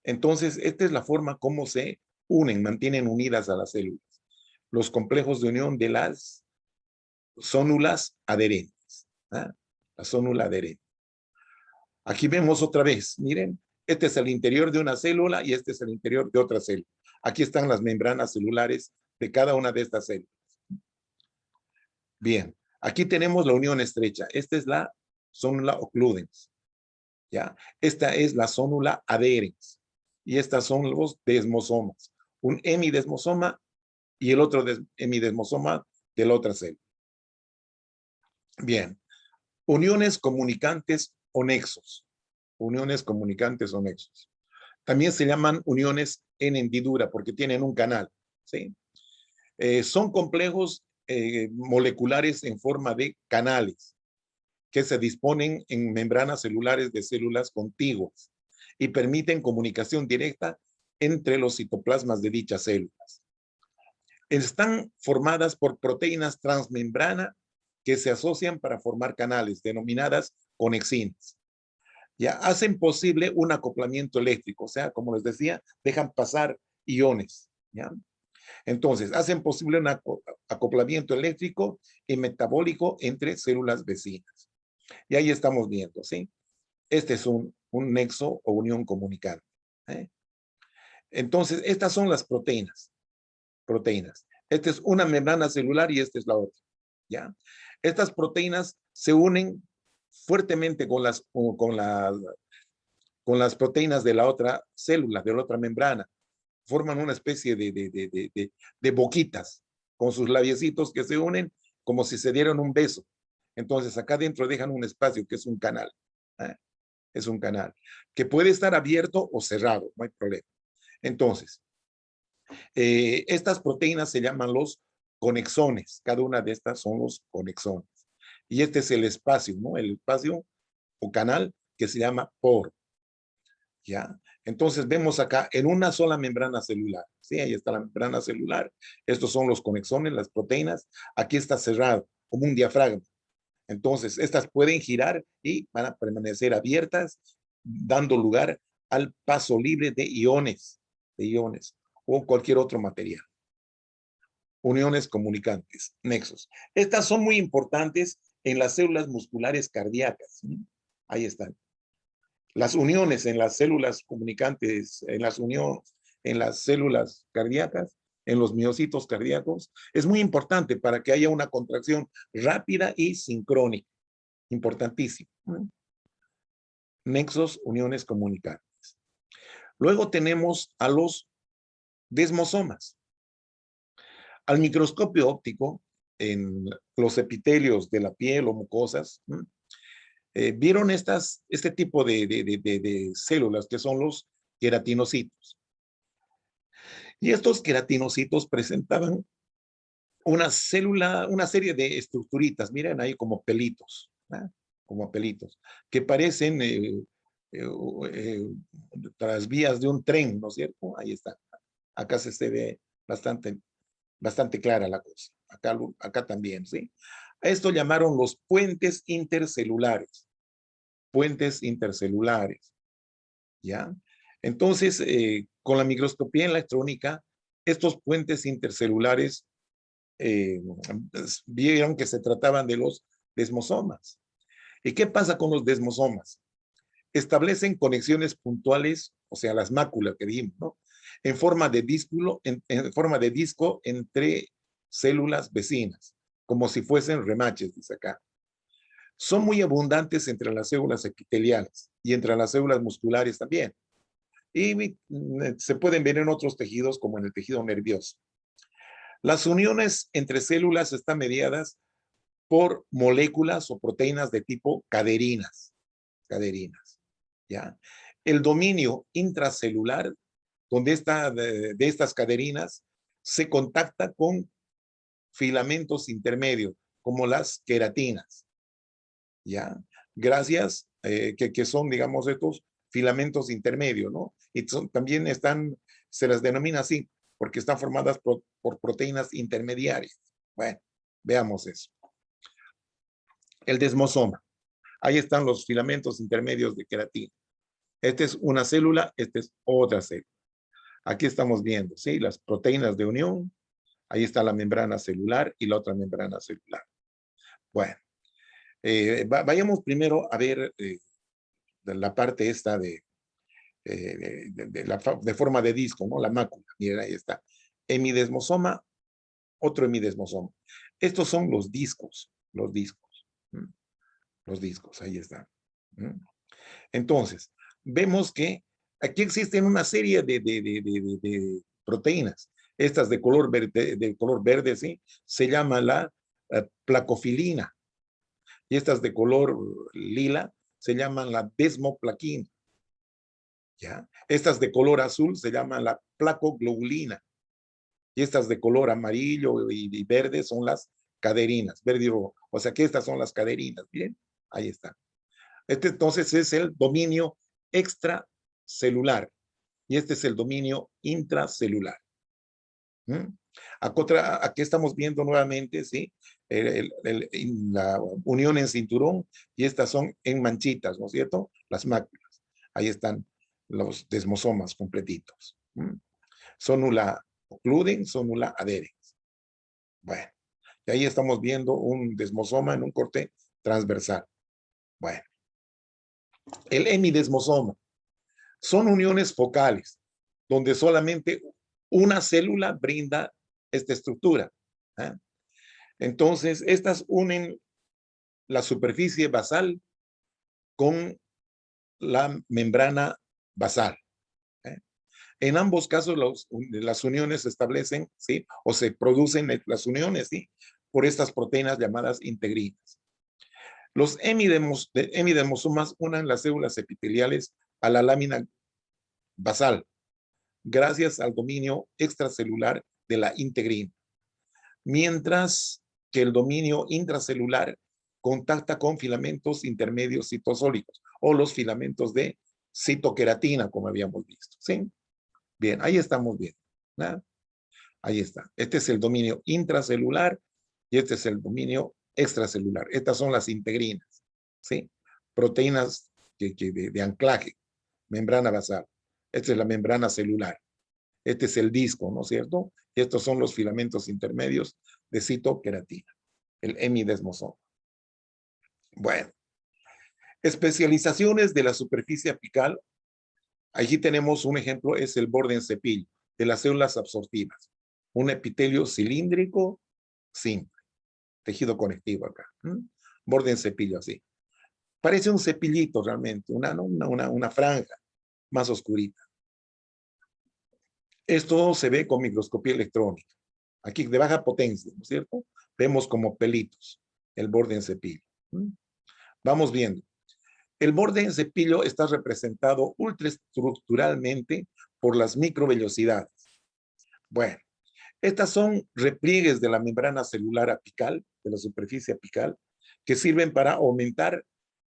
Entonces, esta es la forma como se unen, mantienen unidas a las células. Los complejos de unión de las zónulas adherentes. ¿Ah? La zónula adherente. Aquí vemos otra vez, miren, este es el interior de una célula y este es el interior de otra célula. Aquí están las membranas celulares de cada una de estas células. Bien, aquí tenemos la unión estrecha. Esta es la zónula occludens. ¿Ya? Esta es la zónula adherens. Y estas son los desmosomas. Un hemidesmosoma y el otro hemidesmosoma de la otra célula. Bien, uniones comunicantes o nexos. Uniones comunicantes o nexos. También se llaman uniones en hendidura porque tienen un canal. ¿Sí? Son complejos moleculares en forma de canales que se disponen en membranas celulares de células contiguas y permiten comunicación directa entre los citoplasmas de dichas células. Están formadas por proteínas transmembrana que se asocian para formar canales denominadas conexinas. Ya hacen posible un acoplamiento eléctrico, o sea, como les decía, dejan pasar iones. ¿Ya? Entonces, hacen posible un acoplamiento eléctrico y metabólico entre células vecinas. Y ahí estamos viendo, ¿sí? Este es un nexo o unión comunicante. ¿Eh? Entonces, estas son las proteínas. Esta es una membrana celular y esta es la otra. ¿Ya? Estas proteínas se unen fuertemente con las proteínas de la otra célula, de la otra membrana. Forman una especie de boquitas con sus labiecitos que se unen como si se dieran un beso. Entonces, acá adentro dejan un espacio que es un canal. ¿Eh? Es un canal que puede estar abierto o cerrado, no hay problema. Entonces, estas proteínas se llaman los conexones. Cada una de estas son los conexones. Y este es el espacio, ¿no? El espacio o canal que se llama poro. ¿Ya? Entonces vemos acá en una sola membrana celular. Sí, ahí está la membrana celular. Estos son los conexones, las proteínas. Aquí está cerrado, como un diafragma. Entonces, estas pueden girar y van a permanecer abiertas, dando lugar al paso libre de iones o cualquier otro material. Uniones comunicantes, nexos. Estas son muy importantes en las células musculares cardíacas. ¿Sí? Ahí están. Las uniones en las células comunicantes, en las células cardíacas, en los miocitos cardíacos, es muy importante para que haya una contracción rápida y sincrónica. Importantísimo. Nexos, uniones comunicantes. Luego tenemos a los desmosomas. Al microscopio óptico, en los epitelios de la piel o mucosas, vieron este tipo de células que son los queratinocitos. Y estos queratinocitos presentaban una serie de estructuritas, miren ahí como pelitos, ¿eh? Como pelitos, que parecen tras vías de un tren, ¿no es cierto? Ahí está. Acá se ve bastante clara la cosa. Acá también, ¿sí? A esto llamaron los puentes intercelulares. Puentes intercelulares, ¿ya? Entonces, con la microscopía electrónica, estos puentes intercelulares vieron que se trataban de los desmosomas. ¿Y qué pasa con los desmosomas? Establecen conexiones puntuales, o sea, las máculas que dijimos, ¿no? En forma de disco entre células vecinas, como si fuesen remaches, dice acá. Son muy abundantes entre las células epiteliales y entre las células musculares también. Y se pueden ver en otros tejidos como en el tejido nervioso. Las uniones entre células están mediadas por moléculas o proteínas de tipo caderinas. ¿Ya? El dominio intracelular, donde de estas caderinas, se contacta con filamentos intermedios, como las queratinas, ¿ya? Gracias, que son, digamos, estos filamentos intermedios, ¿no? Y también se las denomina así, porque están formadas por proteínas intermediarias. Bueno, veamos eso. El desmosoma. Ahí están los filamentos intermedios de queratina. Esta es una célula, esta es otra célula. Aquí estamos viendo, ¿sí? Las proteínas de unión. Ahí está la membrana celular y la otra membrana celular. Bueno, vayamos primero a ver de la parte esta de forma de disco, ¿no? La mácula. Miren, ahí está. Hemidesmosoma, otro hemidesmosoma. Estos son los discos, los discos. Los discos, ahí están. Entonces, vemos que aquí existen una serie de proteínas. Estas de color verde, ¿sí? Se llama la placofilina. Y estas de color lila se llaman la desmoplaquina. ¿Ya? Estas de color azul se llaman la placoglobulina. Y estas de color amarillo y verde son las caderinas, verde y rojo. O sea que estas son las caderinas. Bien, ahí está. Este entonces es el dominio extracelular y este es el dominio intracelular. Aquí estamos viendo nuevamente, ¿sí? La unión en cinturón y estas son en manchitas, ¿no es cierto? Las máculas. Ahí están los desmosomas completitos. Sonula occludens, sonula adherens. Bueno, y ahí estamos viendo un desmosoma en un corte transversal. Bueno, el hemidesmosoma son uniones focales donde solamente una célula brinda esta estructura. ¿Eh? Entonces, estas unen la superficie basal con la membrana basal. ¿Eh? En ambos casos, las uniones se establecen, ¿sí? O se producen las uniones, ¿sí? Por estas proteínas llamadas integrinas. Los hemidemosomas unen las células epiteliales a la lámina basal, gracias al dominio extracelular de la integrina. Mientras que el dominio intracelular contacta con filamentos intermedios citosólicos o los filamentos de citoqueratina, como habíamos visto. ¿Sí? Bien, ahí estamos viendo. ¿No? Ahí está. Este es el dominio intracelular y este es el dominio extracelular. Estas son las integrinas. ¿Sí? Proteínas de anclaje, membrana basal. Esta es la membrana celular. Este es el disco, ¿no es cierto? Y estos son los filamentos intermedios de citoqueratina, el hemidesmosoma. Bueno, especializaciones de la superficie apical. Allí tenemos un ejemplo, es el borde en cepillo de las células absortivas. Un epitelio cilíndrico simple, tejido conectivo acá. Borde en cepillo así. Parece un cepillito realmente, una franja más oscurita. Esto se ve con microscopía electrónica. Aquí de baja potencia, ¿no es cierto? Vemos como pelitos el borde en cepillo. Vamos viendo. El borde en cepillo está representado ultraestructuralmente por las microvellosidades. Bueno, estas son repliegues de la membrana celular apical, de la superficie apical, que sirven para aumentar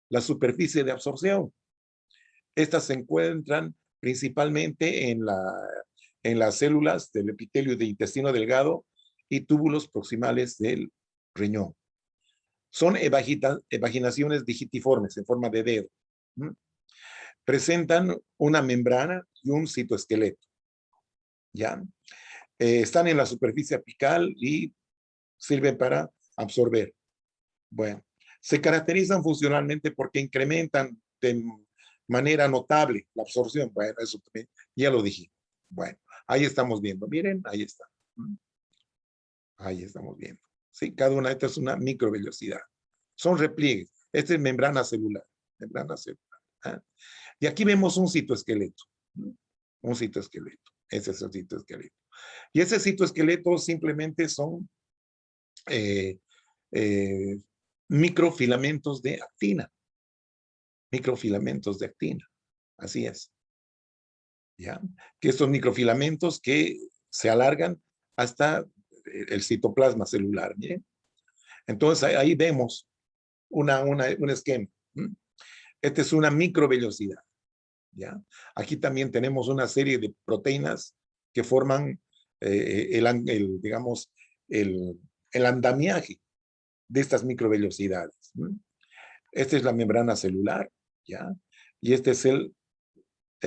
la superficie de absorción. Estas se encuentran principalmente en las células del epitelio de intestino delgado y túbulos proximales del riñón. Son evaginaciones digitiformes en forma de dedo. Presentan una membrana y un citoesqueleto. ¿Ya? Están en la superficie apical y sirven para absorber. Bueno, se caracterizan funcionalmente porque incrementan de manera notable la absorción. Bueno, eso también ya lo dije. Bueno, ahí estamos viendo. Miren, ahí está. Ahí estamos viendo. Sí, cada una de estas es una microvellosidad. Son repliegues. Esta es membrana celular. Membrana celular. ¿Ah? Y aquí vemos un citoesqueleto. Un citoesqueleto. Ese es el citoesqueleto. Y ese citoesqueleto simplemente son eh, microfilamentos de actina. Microfilamentos de actina. Así es. ¿Ya? Que estos microfilamentos que se alargan hasta el citoplasma celular. ¿Bien? Entonces ahí vemos un esquema. Esta es una microvellosidad. ¿Ya? Aquí también tenemos una serie de proteínas que forman digamos, el andamiaje de estas microvellosidades. Esta es la membrana celular, ¿ya? Y este es el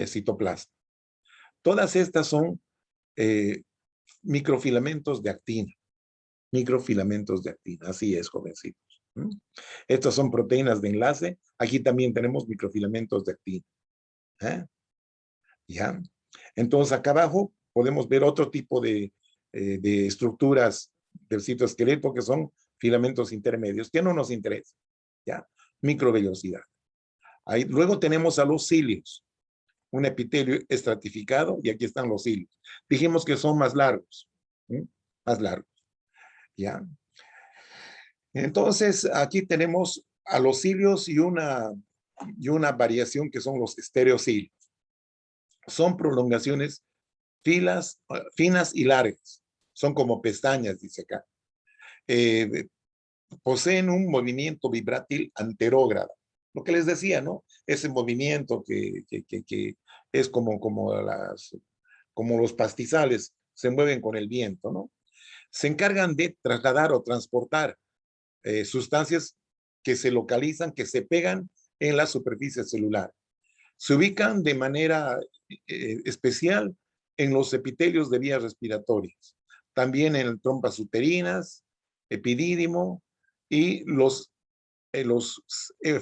citoplasma. Todas estas son microfilamentos de actina. Microfilamentos de actina, así es, jovencitos. Estas son proteínas de enlace. Aquí también tenemos microfilamentos de actina. ¿Ya? Entonces, acá abajo podemos ver otro tipo de estructuras del citoesqueleto que son filamentos intermedios, que no nos interesa. ¿Ya? Microvellosidad. Ahí, luego tenemos a los cilios, un epitelio estratificado, y aquí están los cilios. Dijimos que son más largos, ¿sí? Más largos. ¿Ya? Entonces, aquí tenemos a los cilios y una variación que son los estereocilios. Son prolongaciones finas y largas. Son como pestañas, dice acá. Poseen un movimiento vibrátil anterógrado. Lo que les decía, ¿no? Ese movimiento que es como los pastizales se mueven con el viento, ¿no? Se encargan de trasladar o transportar sustancias que se localizan, que se pegan en la superficie celular. Se ubican de manera especial en los epitelios de vías respiratorias, también en trompas uterinas, epidídimo y los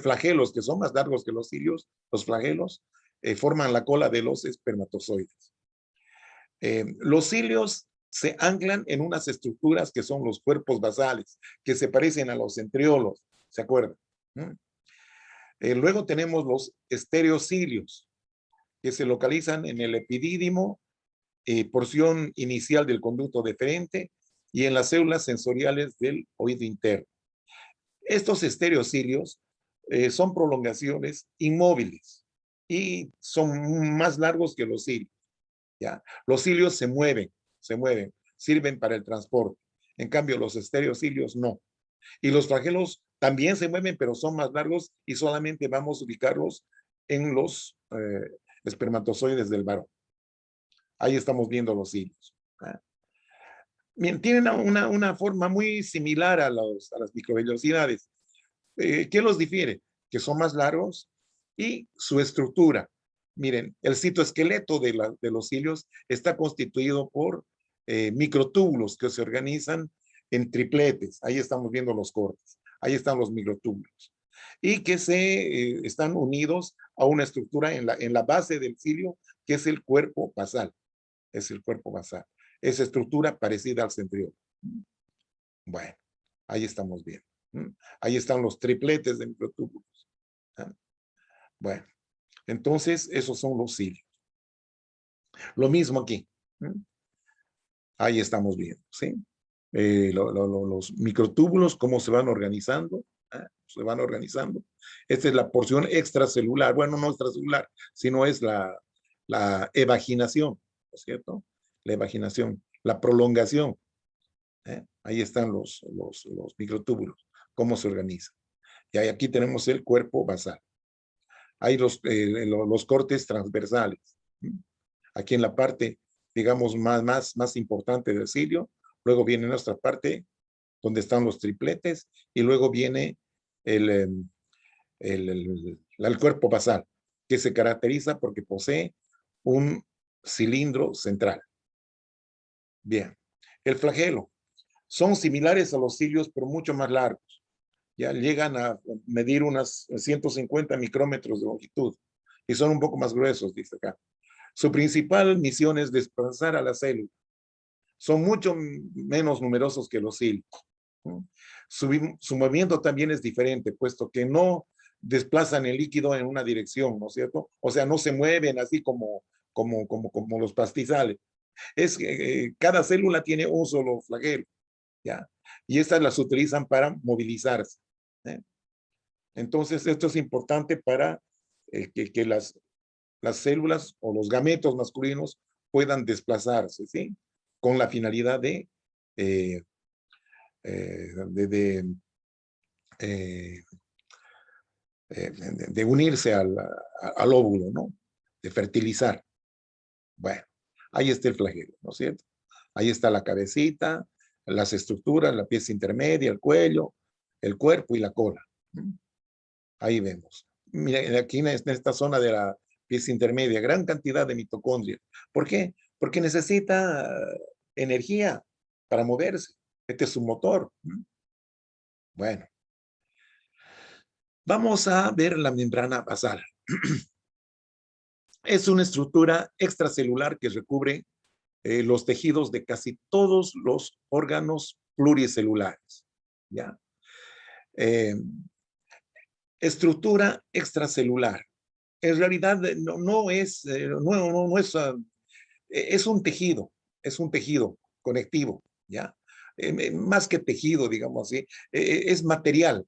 flagelos, que son más largos que los cilios, los flagelos, forman la cola de los espermatozoides. Los cilios se anclan en unas estructuras que son los cuerpos basales, que se parecen a los centriolos, ¿se acuerdan? Luego tenemos los estereocilios, que se localizan en el epidídimo, porción inicial del conducto deferente y en las células sensoriales del oído interno. Estos estereocilios son prolongaciones inmóviles y son más largos que los cilios. ¿Ya? Los cilios se mueven, sirven para el transporte. En cambio, los estereocilios no. Y los flagelos también se mueven, pero son más largos y solamente vamos a ubicarlos en los espermatozoides del varón. Ahí estamos viendo los cilios. Bien, tienen una forma muy similar a las microvellosidades. ¿Qué los difiere? Que son más largos y su estructura. Miren, el citoesqueleto de los cilios está constituido por microtúbulos que se organizan en tripletes. Ahí estamos viendo los cortes. Ahí están los microtúbulos. Y que están unidos a una estructura en la base del cilio, que es el cuerpo basal. Es el cuerpo basal. Esa estructura parecida al centriolo. Bueno, ahí estamos viendo. Ahí están los tripletes de microtúbulos. Bueno, entonces esos son los cilios. Lo mismo aquí. Ahí estamos viendo, ¿sí? Los microtúbulos, cómo se van organizando. Se van organizando. Esta es la porción extracelular. Bueno, no extracelular, sino es la evaginación, ¿no es cierto? La evaginación, la prolongación. Ahí están los microtúbulos, cómo se organizan. Y aquí tenemos el cuerpo basal. Hay los cortes transversales. Aquí en la parte, digamos, más importante del cilio. Luego viene nuestra parte donde están los tripletes y luego viene el cuerpo basal, que se caracteriza porque posee un cilindro central. Bien, el flagelo. Son similares a los cilios, pero mucho más largos. Ya llegan a medir unas 150 micrómetros de longitud y son un poco más gruesos, dice acá. Su principal misión es desplazar a la célula. Son mucho menos numerosos que los cilios. Su movimiento también es diferente, puesto que no desplazan el líquido en una dirección, ¿no es cierto? O sea, no se mueven así como los pastizales. Cada célula tiene un solo flagelo, ¿ya? Y estas las utilizan para movilizarse. ¿Eh? Entonces, esto es importante para que las células o los gametos masculinos puedan desplazarse, ¿sí? Con la finalidad eh, de, eh, de unirse al óvulo, ¿no? De fertilizar. Bueno, ahí está el flagelo, ¿no es cierto? Ahí está la cabecita, las estructuras, la pieza intermedia, el cuello, el cuerpo y la cola. Ahí vemos. Mira, aquí en esta zona de la pieza intermedia, gran cantidad de mitocondrias. ¿Por qué? Porque necesita energía para moverse. Este es su motor. Bueno, vamos a ver la membrana basal. Es una estructura extracelular que recubre los tejidos de casi todos los órganos pluricelulares. ¿Ya? Eh, estructura extracelular. En realidad no es, es un tejido conectivo, ¿ya? Más que tejido, digamos así, es material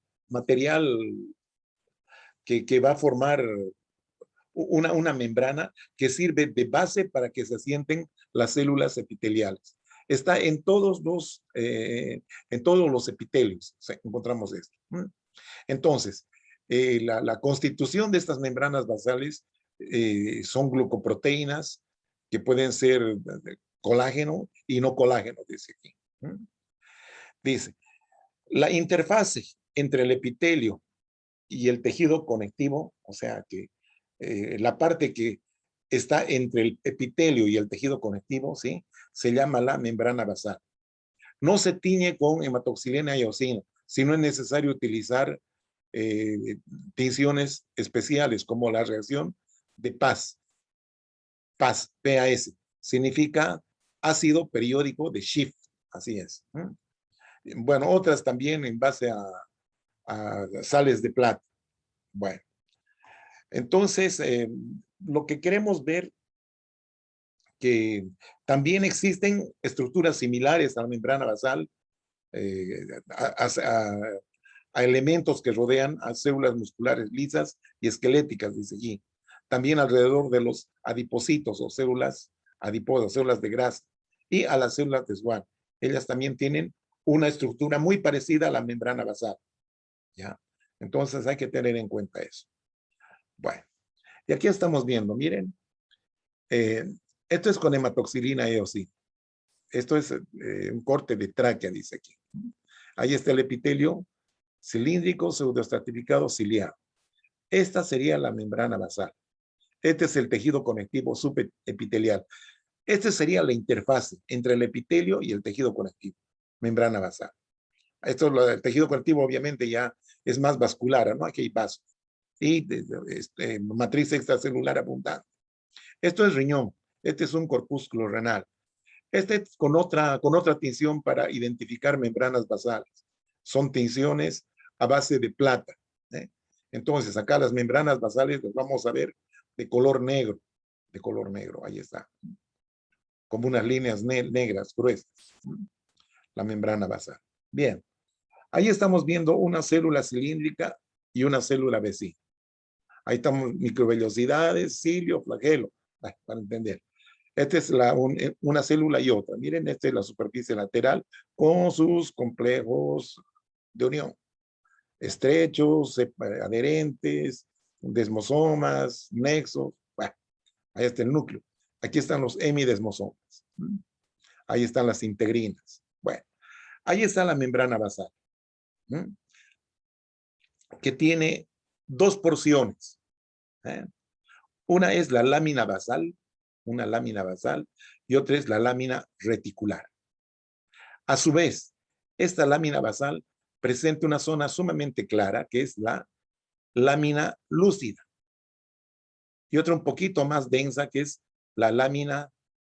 que va a formar una membrana que sirve de base para que se asienten las células epiteliales. Está en todos los epitelios, encontramos esto. Entonces, la constitución de estas membranas basales son glucoproteínas que pueden ser colágeno y no colágeno, dice aquí. Dice, la interfase entre el epitelio y el tejido conectivo, o sea que la parte que está entre el epitelio y el tejido conectivo, ¿sí? Se llama la membrana basal. No se tiñe con hematoxilina y eosina, sino es necesario utilizar tinciones especiales como la reacción de PAS. PAS, PAS, significa ácido periódico de Schiff, así es. Bueno, otras también en base a sales de plata. Bueno, entonces, lo que queremos ver que también existen estructuras similares a la membrana basal, eh, a, a, a elementos que rodean a células musculares lisas y esqueléticas, dice allí. También alrededor de los adipocitos o células adiposas, células de grasa, y a las células de Schwann. Ellas también tienen una estructura muy parecida a la membrana basal. ¿Ya? Entonces hay que tener en cuenta eso. Bueno, y aquí estamos viendo, miren, eh, esto es con hematoxilina eosina. Esto es un corte de tráquea, dice aquí. Ahí está el epitelio cilíndrico, pseudoestratificado, ciliado. Esta sería la membrana basal. Este es el tejido conectivo subepitelial. Esta sería la interfase entre el epitelio y el tejido conectivo, membrana basal. Esto, el tejido conectivo obviamente ya es más vascular, ¿no? Aquí hay vasos. Y matriz extracelular abundante. Esto es riñón. Este es un corpúsculo renal. Este es con otra tinción para identificar membranas basales. Son tinciones a base de plata. ¿Eh? Entonces, acá las membranas basales las vamos a ver de color negro. De color negro, ahí está. Como unas líneas negras, gruesas. La membrana basal. Bien. Ahí estamos viendo una célula cilíndrica y una célula vecina. Ahí estamos microvellosidades, cilio, flagelo, para entender. Esta es una célula y otra. Miren, esta es la superficie lateral con sus complejos de unión. Estrechos, adherentes, desmosomas, nexos. Bueno, ahí está el núcleo. Aquí están los hemidesmosomas. Ahí están las integrinas. Bueno, ahí está la membrana basal, que tiene dos porciones. Una es la lámina basal, una lámina basal, y otra es la lámina reticular. A su vez, esta lámina basal presenta una zona sumamente clara, que es la lámina lúcida, y otra un poquito más densa, que es la lámina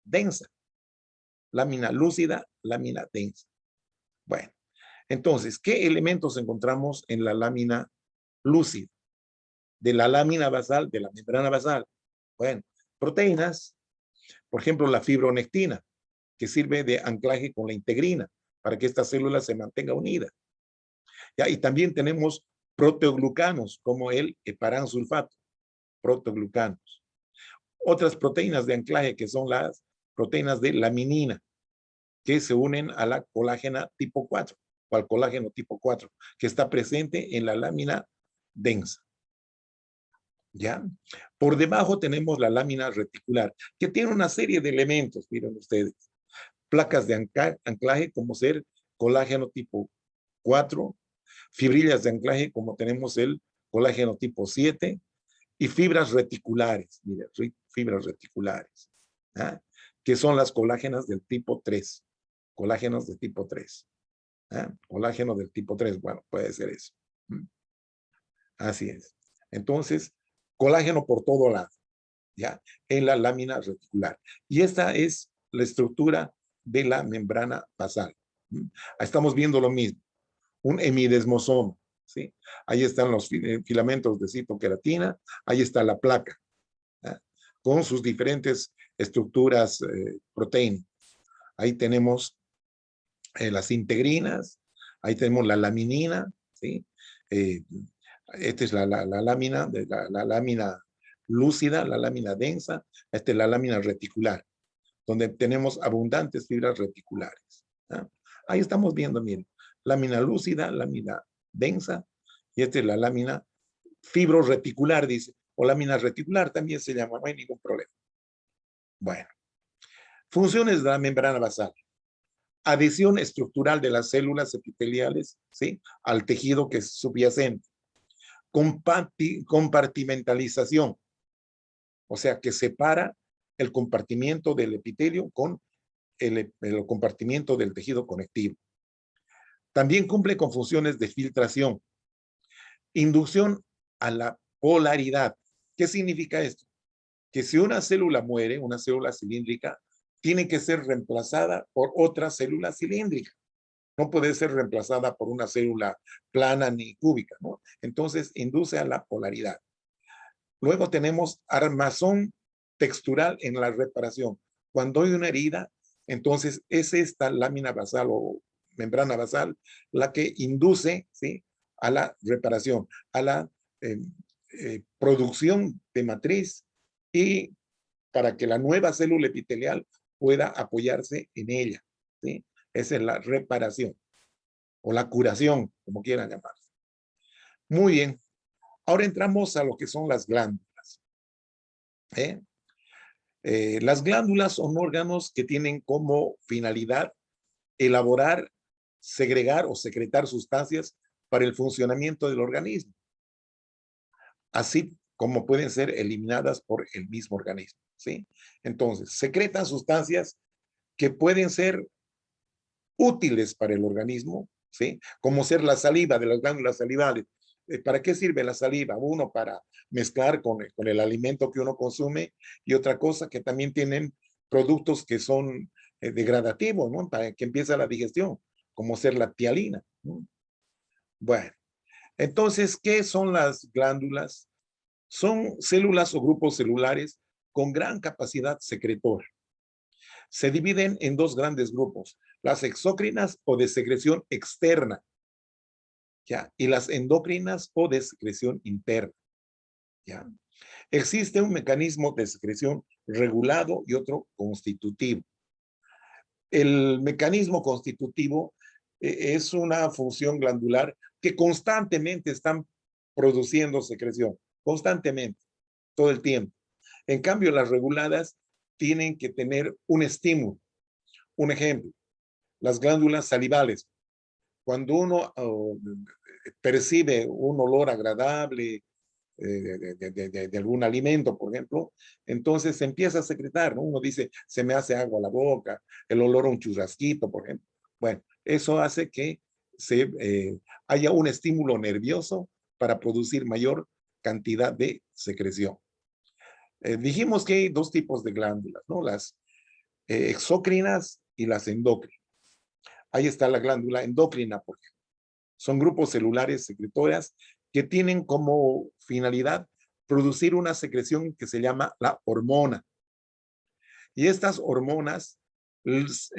densa. Lámina lúcida, lámina densa. Bueno, entonces, ¿qué elementos encontramos en la lámina lúcida? De la lámina basal, de la membrana basal. Bueno, proteínas, por ejemplo, la fibronectina, que sirve de anclaje con la integrina para que esta célula se mantenga unida. ¿Ya? Y también tenemos proteoglucanos, como el heparansulfato, proteoglucanos. Otras proteínas de anclaje que son las proteínas de laminina, que se unen a la colágena tipo 4 o al colágeno tipo 4, que está presente en la lámina densa. ¿Ya? Por debajo tenemos la lámina reticular, que tiene una serie de elementos, miren ustedes. Placas de anclaje como ser colágeno tipo 4, fibrillas de anclaje como tenemos el colágeno tipo 7 y fibras reticulares, miren, fibras reticulares, ¿ah? Que son las colágenas del tipo 3, colágenos de tipo 3. ¿Ah? Colágeno del tipo 3, bueno, puede ser eso. Así es. Entonces, colágeno por todo lado, ¿ya? En la lámina reticular. Y esta es la estructura de la membrana basal. Estamos viendo lo mismo, un hemidesmosoma, ¿sí? Ahí están los filamentos de citoqueratina, ahí está la placa, ¿ya? Con sus diferentes estructuras proteínicas. Ahí tenemos las integrinas, ahí tenemos la laminina, ¿sí? Esta es la lámina, la lámina lúcida, la lámina densa, esta es la lámina reticular, donde tenemos abundantes fibras reticulares. ¿Ah? Ahí estamos viendo, miren, lámina lúcida, lámina densa, y esta es la lámina fibroreticular, dice, o lámina reticular también se llama, no hay ningún problema. Bueno, funciones de la membrana basal. Adhesión estructural de las células epiteliales, ¿sí? Al tejido que es subyacente. Compartimentalización, o sea, que separa el compartimiento del epitelio con el compartimiento del tejido conectivo. También cumple con funciones de filtración. Inducción a la polaridad. ¿Qué significa esto? Que si una célula muere, una célula cilíndrica, tiene que ser reemplazada por otra célula cilíndrica. No puede ser reemplazada por una célula plana ni cúbica, ¿no? Entonces, induce a la polaridad. Luego tenemos armazón textural en la reparación. Cuando hay una herida, entonces es esta lámina basal o membrana basal la que induce, ¿sí?, a la reparación, a la producción de matriz y para que la nueva célula epitelial pueda apoyarse en ella, ¿sí? Esa es la reparación o la curación, como quieran llamarse. Muy bien. Ahora entramos a lo que son las glándulas. Las glándulas son órganos que tienen como finalidad elaborar, segregar o secretar sustancias para el funcionamiento del organismo, así como pueden ser eliminadas por el mismo organismo, ¿sí? Entonces, secretan sustancias que pueden ser útiles para el organismo, ¿sí? Como ser la saliva de las glándulas salivales. ¿Para qué sirve la saliva? Uno, para mezclar con el alimento que uno consume, y otra cosa que también tienen productos que son degradativos, ¿no? Para que empiece la digestión, como ser la tialina, ¿no? Bueno, entonces, ¿qué son las glándulas? Son células o grupos celulares con gran capacidad secretora. Se dividen en dos grandes grupos, las exócrinas o de secreción externa, ¿ya? Y las endocrinas o de secreción interna, ¿ya? Existe un mecanismo de secreción regulado y otro constitutivo. El mecanismo constitutivo es una función glandular que constantemente están produciendo secreción, constantemente, todo el tiempo. En cambio, las reguladas tienen que tener un estímulo. Un ejemplo, las glándulas salivales. Cuando uno percibe un olor agradable de algún alimento, por ejemplo, entonces se empieza a secretar, ¿no? Uno dice, se me hace agua a la boca, el olor a un churrasquito, por ejemplo. Bueno, eso hace que haya un estímulo nervioso para producir mayor cantidad de secreción. Dijimos que hay dos tipos de glándulas, ¿no? Las exócrinas y las endócrinas. Ahí está la glándula endocrina, por ejemplo. Son grupos celulares secretoras que tienen como finalidad producir una secreción que se llama la hormona. Y estas hormonas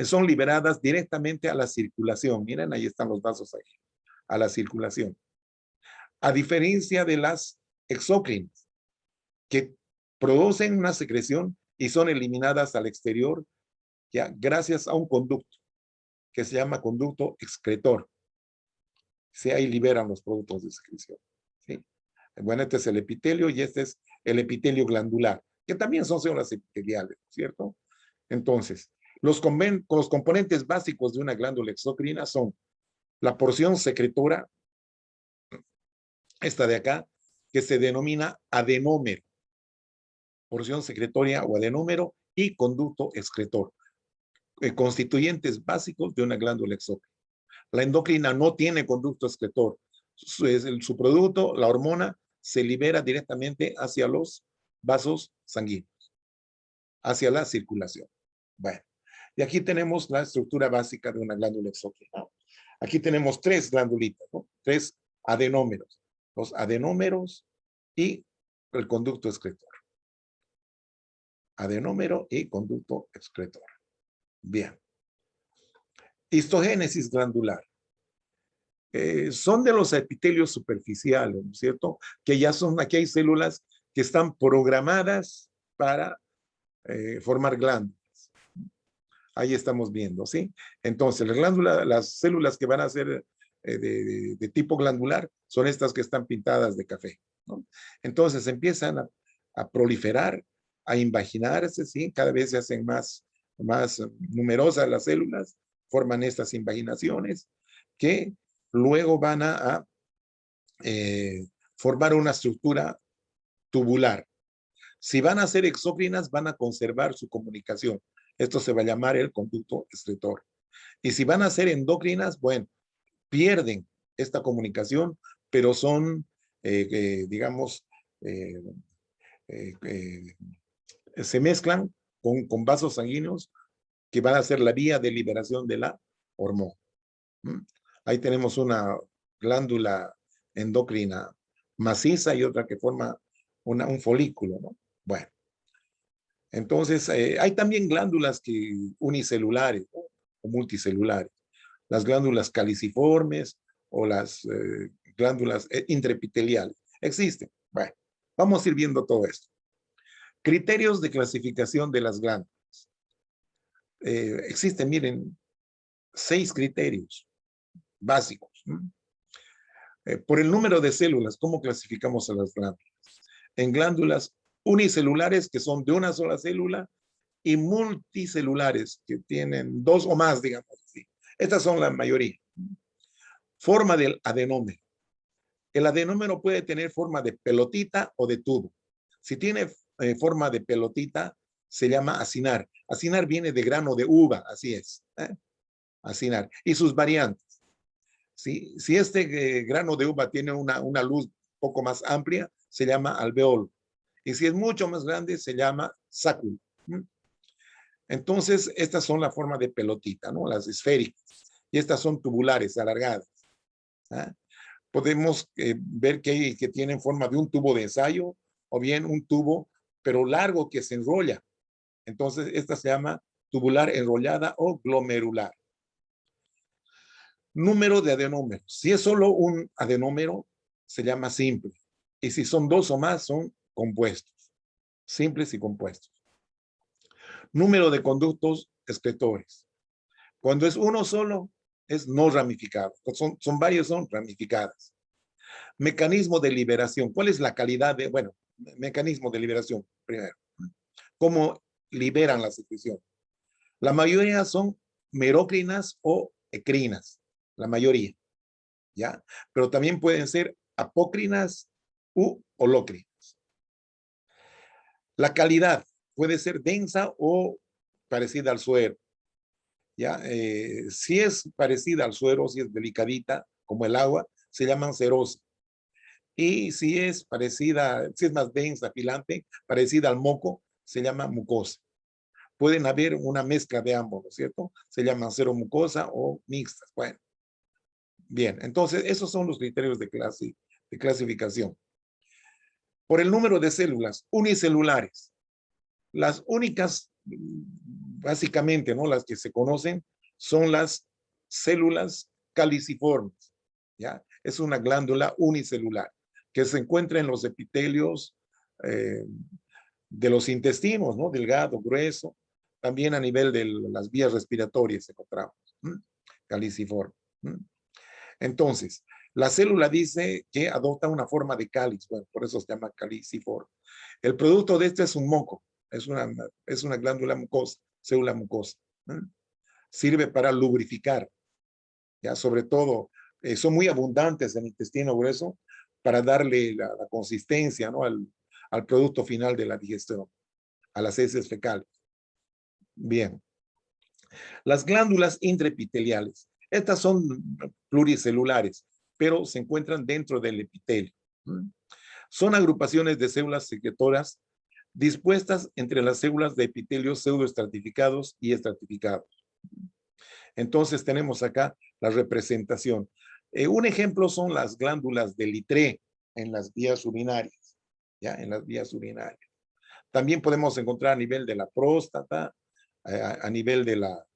son liberadas directamente a la circulación. Miren, ahí están los vasos ahí, a la circulación. A diferencia de las exócrinas, que producen una secreción y son eliminadas al exterior, ya, gracias a un conducto que se llama conducto excretor. Sí, ahí liberan los productos de secreción. ¿Sí? Bueno, este es el epitelio y este es el epitelio glandular, que también son células epiteliales, ¿cierto? Entonces, los componentes básicos de una glándula exocrina son la porción secretora, esta de acá, que se denomina adenómero, porción secretoria o adenómero, y conducto excretor, constituyentes básicos de una glándula exócrina. La endocrina no tiene conducto excretor. Su producto, la hormona, se libera directamente hacia los vasos sanguíneos, hacia la circulación. Bueno, y aquí tenemos la estructura básica de una glándula exócrina. Aquí tenemos tres glandulitas, ¿no? Tres adenómeros. Los adenómeros y el conducto excretor. Adenómero y conducto excretor. Bien. Histogénesis glandular. Son de los epitelios superficiales, ¿no es cierto? Que ya son, aquí hay células que están programadas para formar glándulas. Ahí estamos viendo, ¿sí? Entonces, las células que van a ser de tipo glandular son estas que están pintadas de café, ¿no? Entonces, empiezan a proliferar, a invaginarse, ¿sí? Cada vez se hacen más numerosas las células, forman estas invaginaciones que luego van a formar una estructura tubular. Si van a ser exócrinas, van a conservar su comunicación. Esto se va a llamar el conducto excretor. Y si van a ser endócrinas, bueno, pierden esta comunicación, pero son, digamos, se mezclan con vasos sanguíneos que van a ser la vía de liberación de la hormona. Ahí tenemos una glándula endocrina maciza y otra que forma un folículo, ¿no? Bueno, entonces hay también glándulas unicelulares, ¿no? O multicelulares. Las glándulas caliciformes o las glándulas intraepiteliales. Existen. Bueno, vamos a ir viendo todo esto. Criterios de clasificación de las glándulas. Existen, miren, 6 criterios básicos. Por el número de células, ¿cómo clasificamos a las glándulas? En glándulas unicelulares, que son de una sola célula, y multicelulares, que tienen 2 o más, digamos así. Estas son la mayoría. Forma del adenómero. El adenómero puede tener forma de pelotita o de tubo. Si tiene forma de pelotita, se llama acinar. Acinar viene de grano de uva, así es. Acinar. Y sus variantes. Si este grano de uva tiene una luz un poco más amplia, se llama alveolo. Y si es mucho más grande, se llama sáculo. Entonces, estas son la forma de pelotita, ¿no? Las esféricas. Y estas son tubulares, alargadas. Podemos ver que tienen forma de un tubo de ensayo o bien un tubo, pero largo, que se enrolla. Entonces, esta se llama tubular enrollada o glomerular. Número de adenómeros. Si es solo un adenómero, se llama simple. Y si son 2 o más, son compuestos. Simples y compuestos. Número de conductos excretores. Cuando es uno solo, es no ramificado. Son varios, son ramificadas. Mecanismo de liberación. ¿Cuál es la calidad de, bueno, mecanismo de liberación primero? ¿Cómo liberan la secreción? La mayoría son merócrinas o ecrinas. La mayoría, ¿ya? Pero también pueden ser apócrinas u holócrinas. La calidad puede ser densa o parecida al suero, ¿ya? Si es parecida al suero, si es delicadita, como el agua, se llaman serosa. Y si es parecida, si es más densa, filante, parecida al moco, se llama mucosa. Pueden haber una mezcla de ambos, ¿no es cierto? Se llaman seromucosa o mixtas. Bueno, bien, entonces esos son los criterios de clasificación. Por el número de células unicelulares. Las únicas básicamente, ¿no? Las que se conocen son las células caliciformes, ¿ya? Es una glándula unicelular que se encuentra en los epitelios de los intestinos, ¿no? Delgado, grueso, también a nivel de las vías respiratorias encontramos, caliciforme. Entonces, la célula dice que adopta una forma de cáliz, bueno, por eso se llama caliciforme. El producto de este es un moco, es una glándula mucosa, célula mucosa. Sirve para lubrificar, ya sobre todo, son muy abundantes en el intestino grueso para darle la consistencia, ¿no? al producto final de la digestión, a las heces fecales. Bien. Las glándulas intraepiteliales, estas son pluricelulares, pero se encuentran dentro del epitelio. Son agrupaciones de células secretoras dispuestas entre las células de epitelio pseudoestratificados y estratificados. Entonces tenemos acá la representación. Un ejemplo son las glándulas de Littré en las vías urinarias, ¿ya? En las vías urinarias. También podemos encontrar a nivel de la próstata, a nivel de la,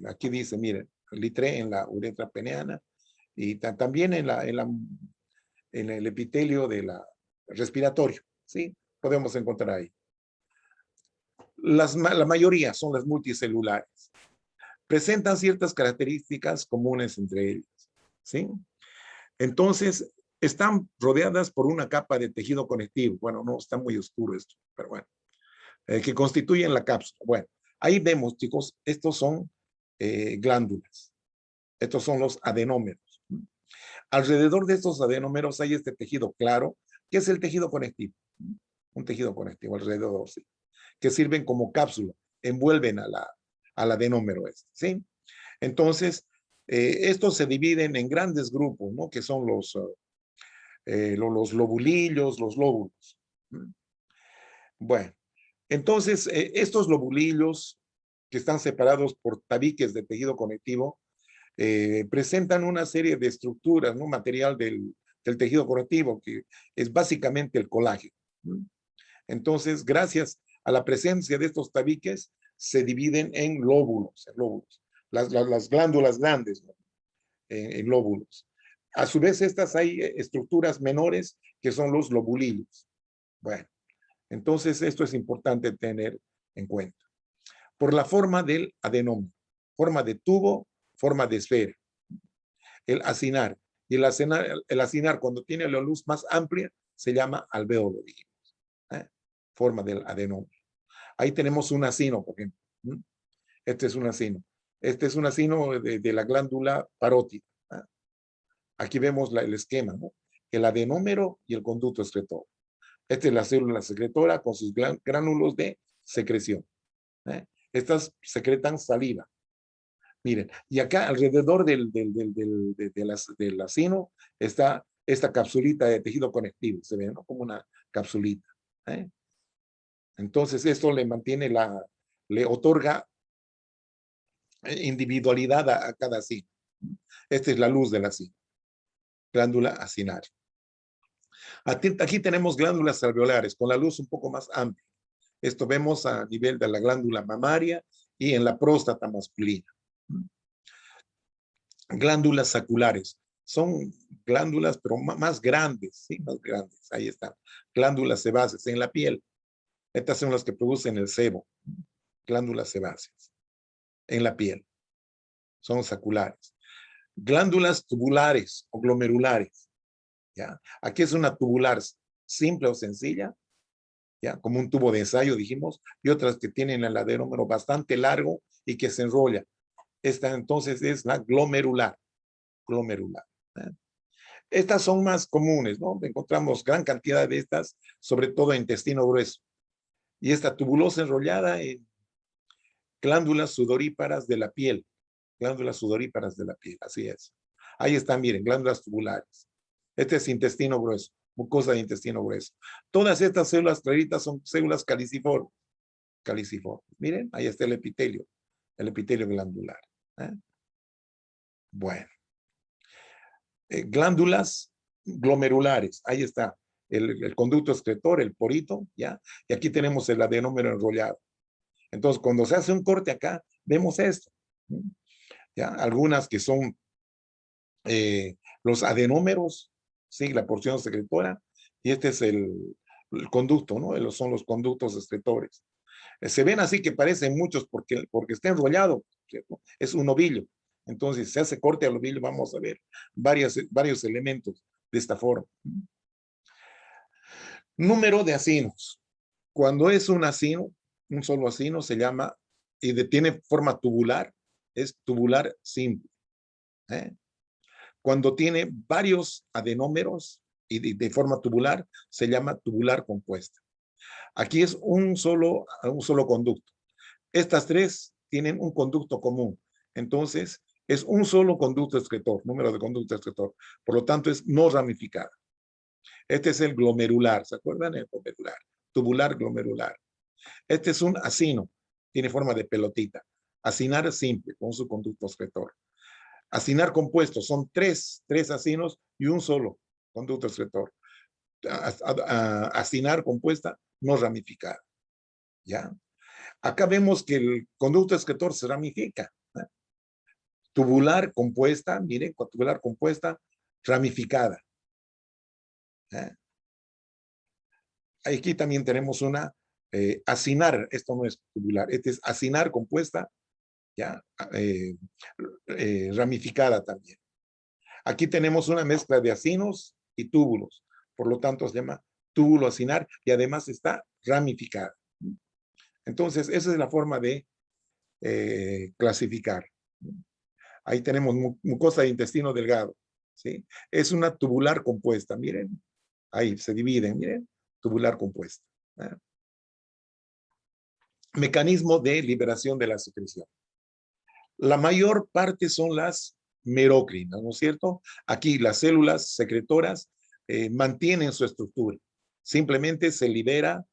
aquí dice, miren, Littré en la uretra peneana y también en el epitelio de la respiratorio, ¿sí? Podemos encontrar ahí. La mayoría son las multicelulares. Presentan ciertas características comunes entre ellas, ¿sí? Entonces, están rodeadas por una capa de tejido conectivo. Bueno, no, está muy oscuro esto, pero bueno. Que constituyen la cápsula. Bueno, ahí vemos, chicos, estos son glándulas. Estos son los adenómeros. Alrededor de estos adenómeros hay este tejido claro, que es el tejido conectivo. Un tejido conectivo alrededor, sí, que sirven como cápsula, envuelven al adenómero este, ¿sí? Entonces, estos se dividen en grandes grupos, ¿no? Que son los lobulillos, los lóbulos. Bueno, entonces, estos lobulillos que están separados por tabiques de tejido conectivo, presentan una serie de estructuras, ¿no? Material del tejido conectivo, que es básicamente el colágeno. Entonces, gracias a la presencia de estos tabiques, se dividen en lóbulos, las glándulas grandes, ¿no? En lóbulos. A su vez, estas hay estructuras menores que son los lobulillos. Bueno, entonces esto es importante tener en cuenta. Por la forma del adenoma, forma de tubo, forma de esfera. El acinar. Y el acinar, cuando tiene la luz más amplia, se llama alvéolo, dijimos. Forma del adenoma. Ahí tenemos un acino, por ejemplo. Este es un acino. Este es un acino de la glándula parótida. Aquí vemos el esquema, ¿no? El adenómero y el conducto excretor. Esta es la célula secretora con sus gránulos de secreción. Estas secretan saliva. Miren, y acá alrededor del acino está esta capsulita de tejido conectivo, se ve, ¿no? Como una capsulita. Entonces esto le mantiene le otorga individualidad a cada acino. Esta es la luz del acino, glándula acinar. Aquí tenemos glándulas alveolares con la luz un poco más amplia. Esto vemos a nivel de la glándula mamaria y en la próstata masculina. Glándulas saculares. Son glándulas, pero más grandes, ¿sí? Más grandes. Ahí están. Glándulas sebáceas en la piel. Estas son las que producen el sebo. Glándulas sebáceas en la piel. Son saculares. Glándulas tubulares o glomerulares. ¿Ya? Aquí es una tubular simple o sencilla, ¿ya? Como un tubo de ensayo, dijimos, y otras que tienen el adenómero bastante largo y que se enrolla. Esta entonces es la glomerular. Glomerular. Estas son más comunes, ¿no? Encontramos gran cantidad de estas, sobre todo en intestino grueso. Y esta tubulosa enrollada en glándulas sudoríparas de la piel. Glándulas sudoríparas de la piel, así es. Ahí están, miren, glándulas tubulares. Este es intestino grueso, mucosa de intestino grueso. Todas estas células claritas son células caliciformes. Caliciformes. Miren, ahí está el epitelio glandular. Bueno. Glándulas glomerulares, ahí está. El conducto excretor, el porito, ¿ya? Y aquí tenemos el adenómero enrollado. Entonces, cuando se hace un corte acá, vemos esto. ¿Ya? Algunas que son los adenómeros, ¿sí? La porción secretora, y este es el conducto, ¿no? Son los conductos excretores. Se ven así que parecen muchos porque está enrollado, ¿cierto? Es un ovillo. Entonces, se hace corte al ovillo, vamos a ver varios elementos de esta forma. Número de acinos. Cuando es un acino, un solo acino se llama, tiene forma tubular, es tubular simple. ¿Eh? Cuando tiene varios adenómeros y de forma tubular, se llama tubular compuesta. Aquí es un solo conducto. Estas tres tienen un conducto común. Entonces, es un solo conducto excretor, número de conducto excretor. Por lo tanto, es no ramificada. Este es el glomerular, ¿se acuerdan? El glomerular, tubular glomerular. Este es un acino, tiene forma de pelotita. Acinar simple, con su conducto excretor. Acinar compuesto, son tres acinos y un solo conducto excretor. Acinar compuesta, no ramificada. ¿Ya? Acá vemos que el conducto excretor se ramifica. ¿Eh? Tubular compuesta, miren, tubular compuesta, ramificada. ¿Eh? Aquí también tenemos una acinar, esto no es tubular, este es acinar compuesta, ya, ramificada también. Aquí tenemos una mezcla de acinos y túbulos, por lo tanto se llama túbulo acinar y además está ramificada. Entonces, esa es la forma de clasificar. Ahí tenemos mucosa de intestino delgado, ¿sí? Es una tubular compuesta, miren, ahí se dividen, miren, tubular compuesta. ¿Eh? Mecanismo de liberación de la secreción. La mayor parte son las merocrinas, ¿no es cierto? Aquí las células secretoras mantienen su estructura. Simplemente se libera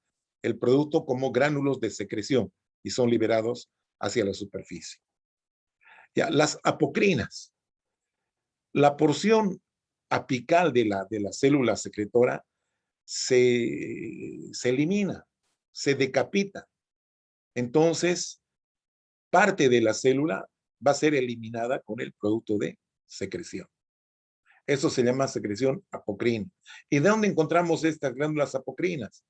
el producto como gránulos de secreción y son liberados hacia la superficie. Ya, las apocrinas. La porción apical de la célula secretora se elimina, se decapita. Entonces, parte de la célula va a ser eliminada con el producto de secreción. Eso se llama secreción apocrina. ¿Y de dónde encontramos estas glándulas apocrinas?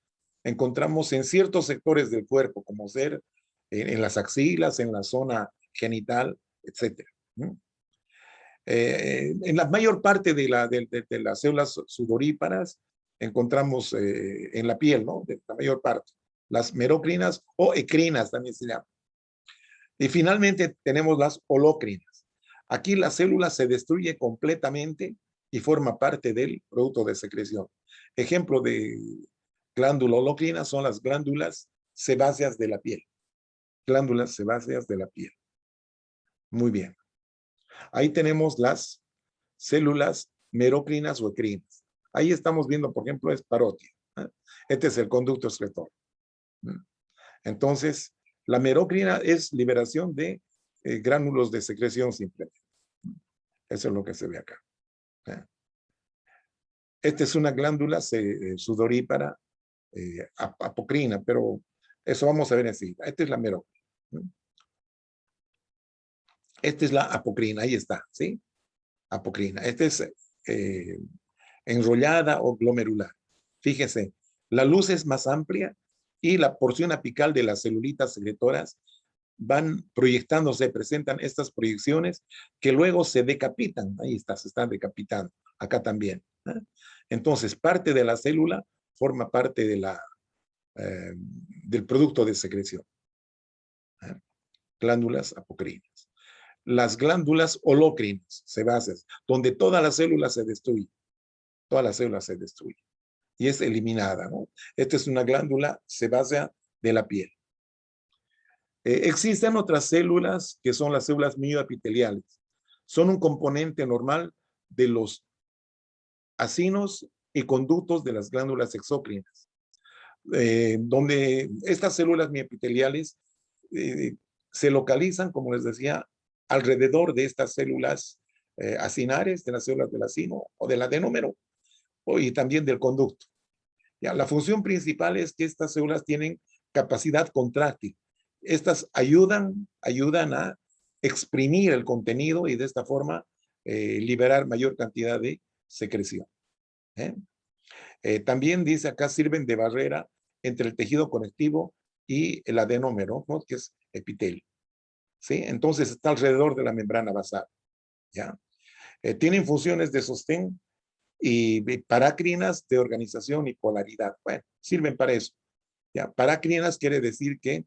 Encontramos en ciertos sectores del cuerpo, como ser en las axilas, en la zona genital, etc. En la mayor parte de las células sudoríparas encontramos en la piel, ¿no? De la mayor parte. Las merocrinas o ecrinas también se llaman. Y finalmente tenemos las holocrinas. Aquí la célula se destruye completamente y forma parte del producto de secreción. Ejemplo de glándula holocrina son las glándulas sebáceas de la piel. Glándulas sebáceas de la piel. Muy bien. Ahí tenemos las células merocrinas o ecrinas. Ahí estamos viendo, por ejemplo, es parotia. Este es el conducto excretor. Entonces, la merocrina es liberación de gránulos de secreción simplemente. Eso es lo que se ve acá. Esta es una glándula sudorípara apocrina, pero eso vamos a ver enseguida. Esta es la merocrina. Esta es la apocrina, ahí está, ¿sí? Apocrina. Esta es enrollada o glomerular. Fíjese, la luz es más amplia y la porción apical de las celulitas secretoras van proyectándose, presentan estas proyecciones que luego se decapitan. Ahí está, se están decapitando. Acá también. ¿Eh? Entonces, parte de la célula forma parte de del producto de secreción. ¿Eh? Glándulas apocrinas. Las glándulas holocrinas, sebáceas, donde todas las células se destruyen. Todas las células se destruyen. Y es eliminada, ¿no? Esta es una glándula sebácea de la piel. Existen otras células que son las células mioepiteliales. Son un componente normal de los acinos y conductos de las glándulas exócrinas, donde estas células mioepiteliales se localizan, como les decía, alrededor de estas células acinares, de las células del acino o del adenómero, y también del conducto. Ya, la función principal es que estas células tienen capacidad contráctil Estas ayudan a exprimir el contenido y de esta forma liberar mayor cantidad de secreción. ¿Eh? También dice acá sirven de barrera entre el tejido conectivo y el adenómero, ¿no? Que es epitelio. ¿Sí? Entonces está alrededor de la membrana basal. ¿Ya? Tienen funciones de sostén y parácrinas de organización y polaridad. Bueno, sirven para eso. ¿Ya? Parácrinas quiere decir que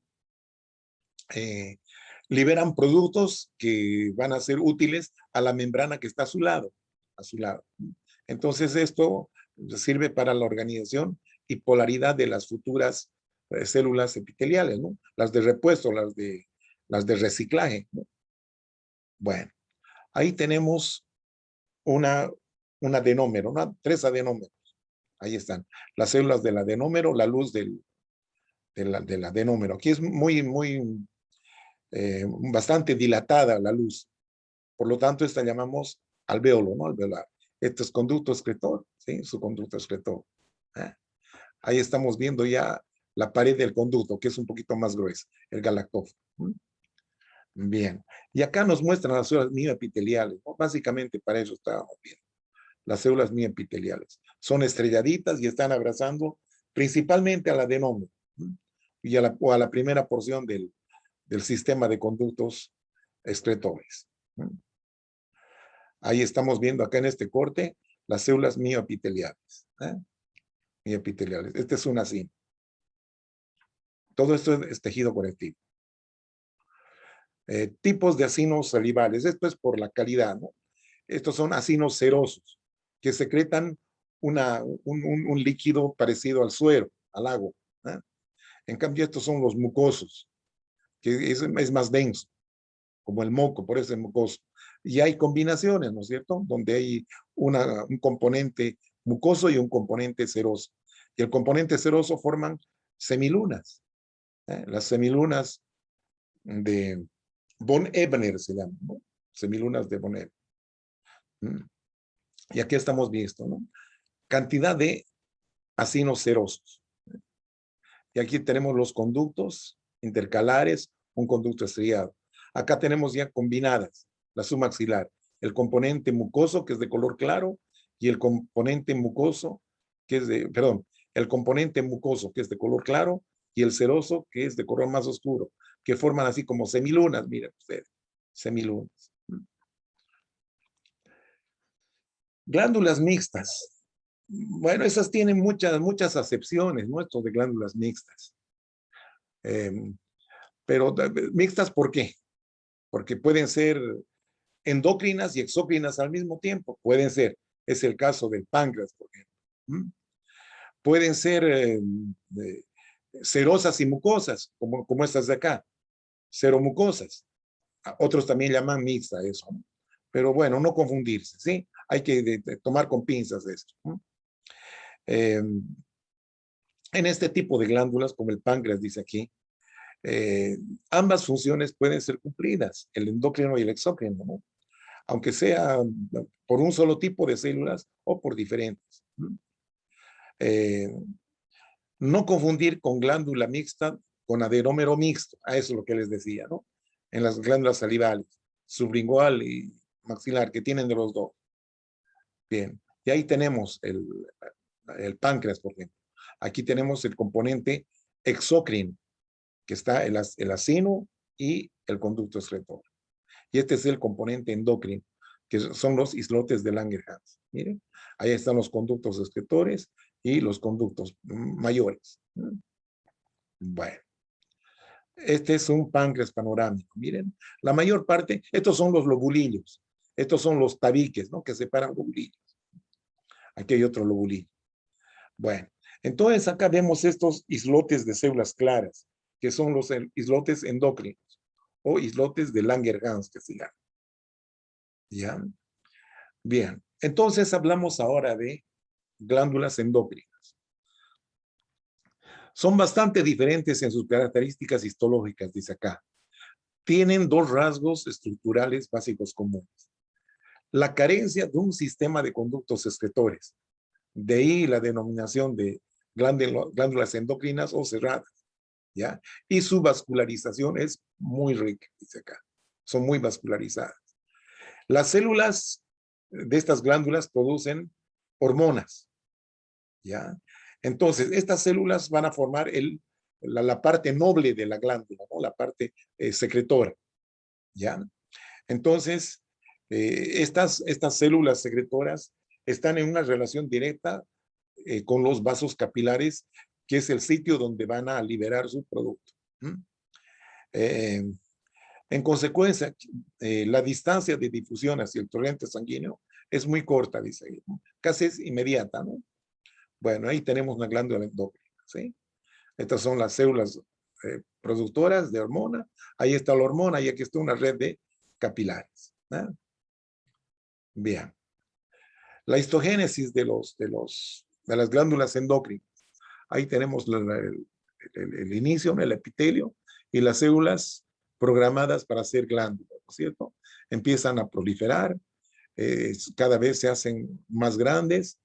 liberan productos que van a ser útiles a la membrana que está a su lado. A su lado. Entonces esto sirve para la organización y polaridad de las futuras células epiteliales, ¿no? Las de repuesto, las de reciclaje, ¿no? Bueno, ahí tenemos un adenómero, tres adenómeros. Ahí están. Las células del adenómero, la luz del adenómero. Aquí es bastante dilatada la luz. Por lo tanto, esta llamamos alvéolo, ¿no? Alveolar. Este es conducto excretor, ¿sí? Su conducto excretor. ¿Eh? Ahí estamos viendo ya la pared del conducto, que es un poquito más gruesa, el galactófago. Bien. Y acá nos muestran las células mioepiteliales, ¿no? Básicamente para eso estábamos viendo. Las células mioepiteliales. Son estrelladitas y están abrazando principalmente al adenómero y o a la primera porción del sistema de conductos excretores. Ahí estamos viendo acá en este corte las células mioepiteliales. Mioepiteliales. Este es un acino. Todo esto es tejido conectivo. Tipos de acinos salivales. Esto es por la calidad, ¿no? Estos son acinos serosos que secretan un líquido parecido al suero, al agua. ¿Eh? En cambio, estos son los mucosos, que es más denso, como el moco, por eso es mucoso. Y hay combinaciones, ¿no es cierto? Donde hay un componente mucoso y un componente seroso. Y el componente seroso forman semilunas. Las semilunas de von Ebner se llaman, ¿no? Semilunas de von Ebner. Y aquí estamos viendo, ¿no? Cantidad de acinos serosos. Y aquí tenemos los conductos intercalares, un conducto estrellado. Acá tenemos ya combinadas la submaxilar, el componente mucoso que es de color claro y el componente mucoso que es el componente mucoso que es de color claro y el seroso que es de color más oscuro, que forman así como semilunas, miren ustedes, semilunas. Glándulas mixtas. Bueno, esas tienen muchas acepciones, ¿no? Esto de glándulas mixtas. Pero mixtas, ¿por qué? Porque pueden ser endócrinas y exócrinas al mismo tiempo. Pueden ser. Es el caso del páncreas, por ejemplo. Pueden ser serosas y mucosas, como estas de acá. Seromucosas. Otros también llaman mixta eso, ¿no? Pero bueno, no confundirse, ¿sí? Hay que tomar con pinzas esto. En este tipo de glándulas, como el páncreas dice aquí, ambas funciones pueden ser cumplidas, el endocrino y el exócrino, ¿no? Aunque sea por un solo tipo de células o por diferentes. No confundir con glándula mixta con adenómero mixto, a eso es lo que les decía, ¿no? En las glándulas salivales, sublingual y maxilar, que tienen de los dos. Bien, y ahí tenemos el páncreas, por ejemplo. Aquí tenemos el componente exócrino, que está el acino y el conducto excretor. Y este es el componente endocrino, que son los islotes de Langerhans. Miren, ahí están los conductos excretores y los conductos mayores. Bueno, este es un páncreas panorámico. Miren, la mayor parte, estos son los lobulillos, estos son los tabiques, ¿no? Que separan lobulillos. Aquí hay otro lobulillo. Bueno, entonces acá vemos estos islotes de células claras, que son los islotes endócrinos o islotes de Langerhans, que se llaman. ¿Ya? Bien, entonces hablamos ahora de glándulas endócrinas. Son bastante diferentes en sus características histológicas, dice acá. Tienen dos rasgos estructurales básicos comunes. La carencia de un sistema de conductos excretores. De ahí la denominación de glándulas endocrinas o cerradas. ¿ya? Y su vascularización es muy rica, dice acá. Son muy vascularizadas. Las células de estas glándulas producen hormonas, ¿ya? Entonces, estas células van a formar la parte noble de la glándula, ¿no? La parte secretora, ¿ya? Entonces, estas células secretoras están en una relación directa con los vasos capilares, que es el sitio donde van a liberar su producto. En consecuencia, la distancia de difusión hacia el torrente sanguíneo es muy corta, dice ahí, ¿no? Casi es inmediata, ¿no? Bueno, ahí tenemos una glándula endocrina, ¿sí? Estas son las células productoras de hormona. Ahí está la hormona y aquí está una red de capilares, ¿no? Bien. La histogénesis de las glándulas endócrinas. Ahí tenemos el inicio, el epitelio y las células programadas para ser glándulas, ¿no es cierto? Empiezan a proliferar, cada vez se hacen más grandes,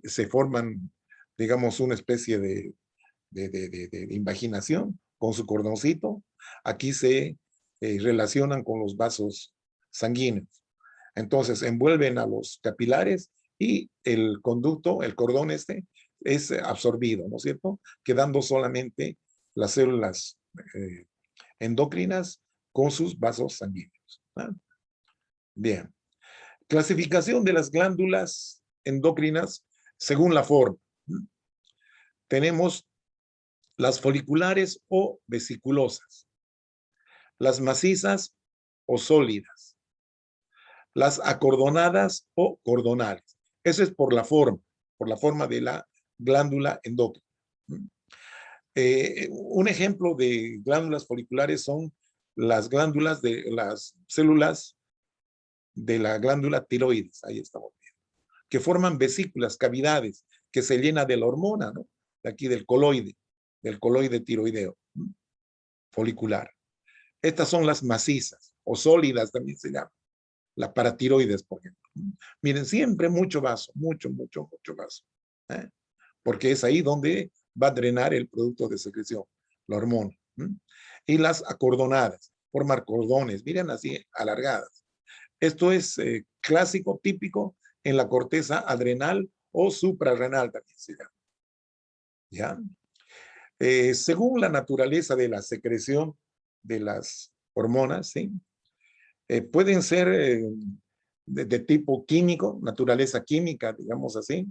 se forman, digamos, una especie de invaginación con su cordoncito. Aquí se relacionan con los vasos sanguíneos. Entonces envuelven a los capilares y el conducto, el cordón es absorbido, ¿no es cierto? Quedando solamente las células endocrinas con sus vasos sanguíneos, ¿no? Bien. Clasificación de las glándulas endocrinas según la forma. Tenemos las foliculares o vesiculosas, las macizas o sólidas, las acordonadas o cordonales. Eso es por la forma de la glándula endocrina. Un ejemplo de glándulas foliculares son las glándulas de las células de la glándula tiroides, ahí estamos viendo, que forman vesículas, cavidades, que se llena de la hormona, ¿no? De aquí del coloide tiroideo, folicular. Estas son las macizas, o sólidas también se llama, la paratiroides, por ejemplo. Miren, siempre mucho vaso, mucho vaso, ¿eh? Porque es ahí donde va a drenar el producto de secreción, la hormona. Y las acordonadas, formar cordones, miren así, alargadas. Esto es clásico, típico en la corteza adrenal o suprarrenal también se llama. ¿Ya? Según la naturaleza de la secreción de las hormonas, ¿sí? Pueden ser de tipo químico, naturaleza química, digamos así.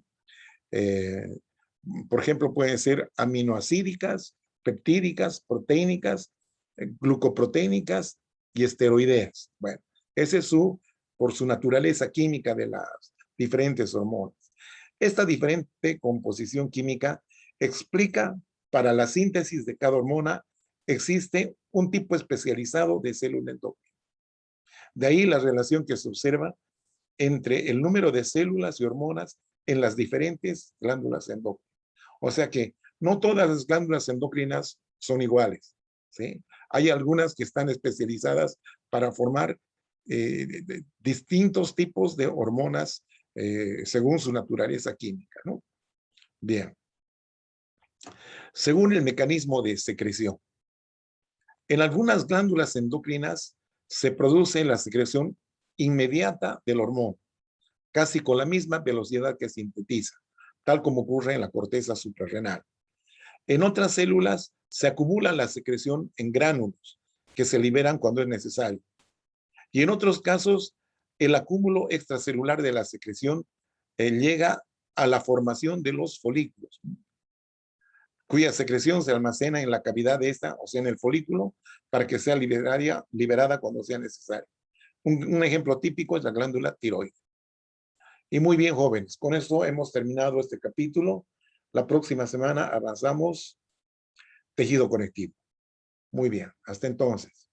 Por ejemplo, pueden ser aminoacídicas, peptídicas, proteínicas, glucoproteínicas y esteroideas. Bueno, ese es por su naturaleza química de las diferentes hormonas. Esta diferente composición química explica para la síntesis de cada hormona existe un tipo especializado de célula endocrina. De ahí la relación que se observa entre el número de células y hormonas en las diferentes glándulas endocrinas. O sea que no todas las glándulas endocrinas son iguales, ¿sí? Hay algunas que están especializadas para formar distintos tipos de hormonas según su naturaleza química, ¿no? Bien. Según el mecanismo de secreción. En algunas glándulas endocrinas se produce la secreción inmediata del hormona, casi con la misma velocidad que sintetiza, tal como ocurre en la corteza suprarrenal. En otras células se acumula la secreción en gránulos, que se liberan cuando es necesario. Y en otros casos, el acúmulo extracelular de la secreción llega a la formación de los folículos, cuya secreción se almacena en la cavidad de esta, o sea, en el folículo, para que sea liberada cuando sea necesario. Un ejemplo típico es la glándula tiroides. Y muy bien, jóvenes, con esto hemos terminado este capítulo. La próxima semana avanzamos tejido conectivo. Muy bien, hasta entonces.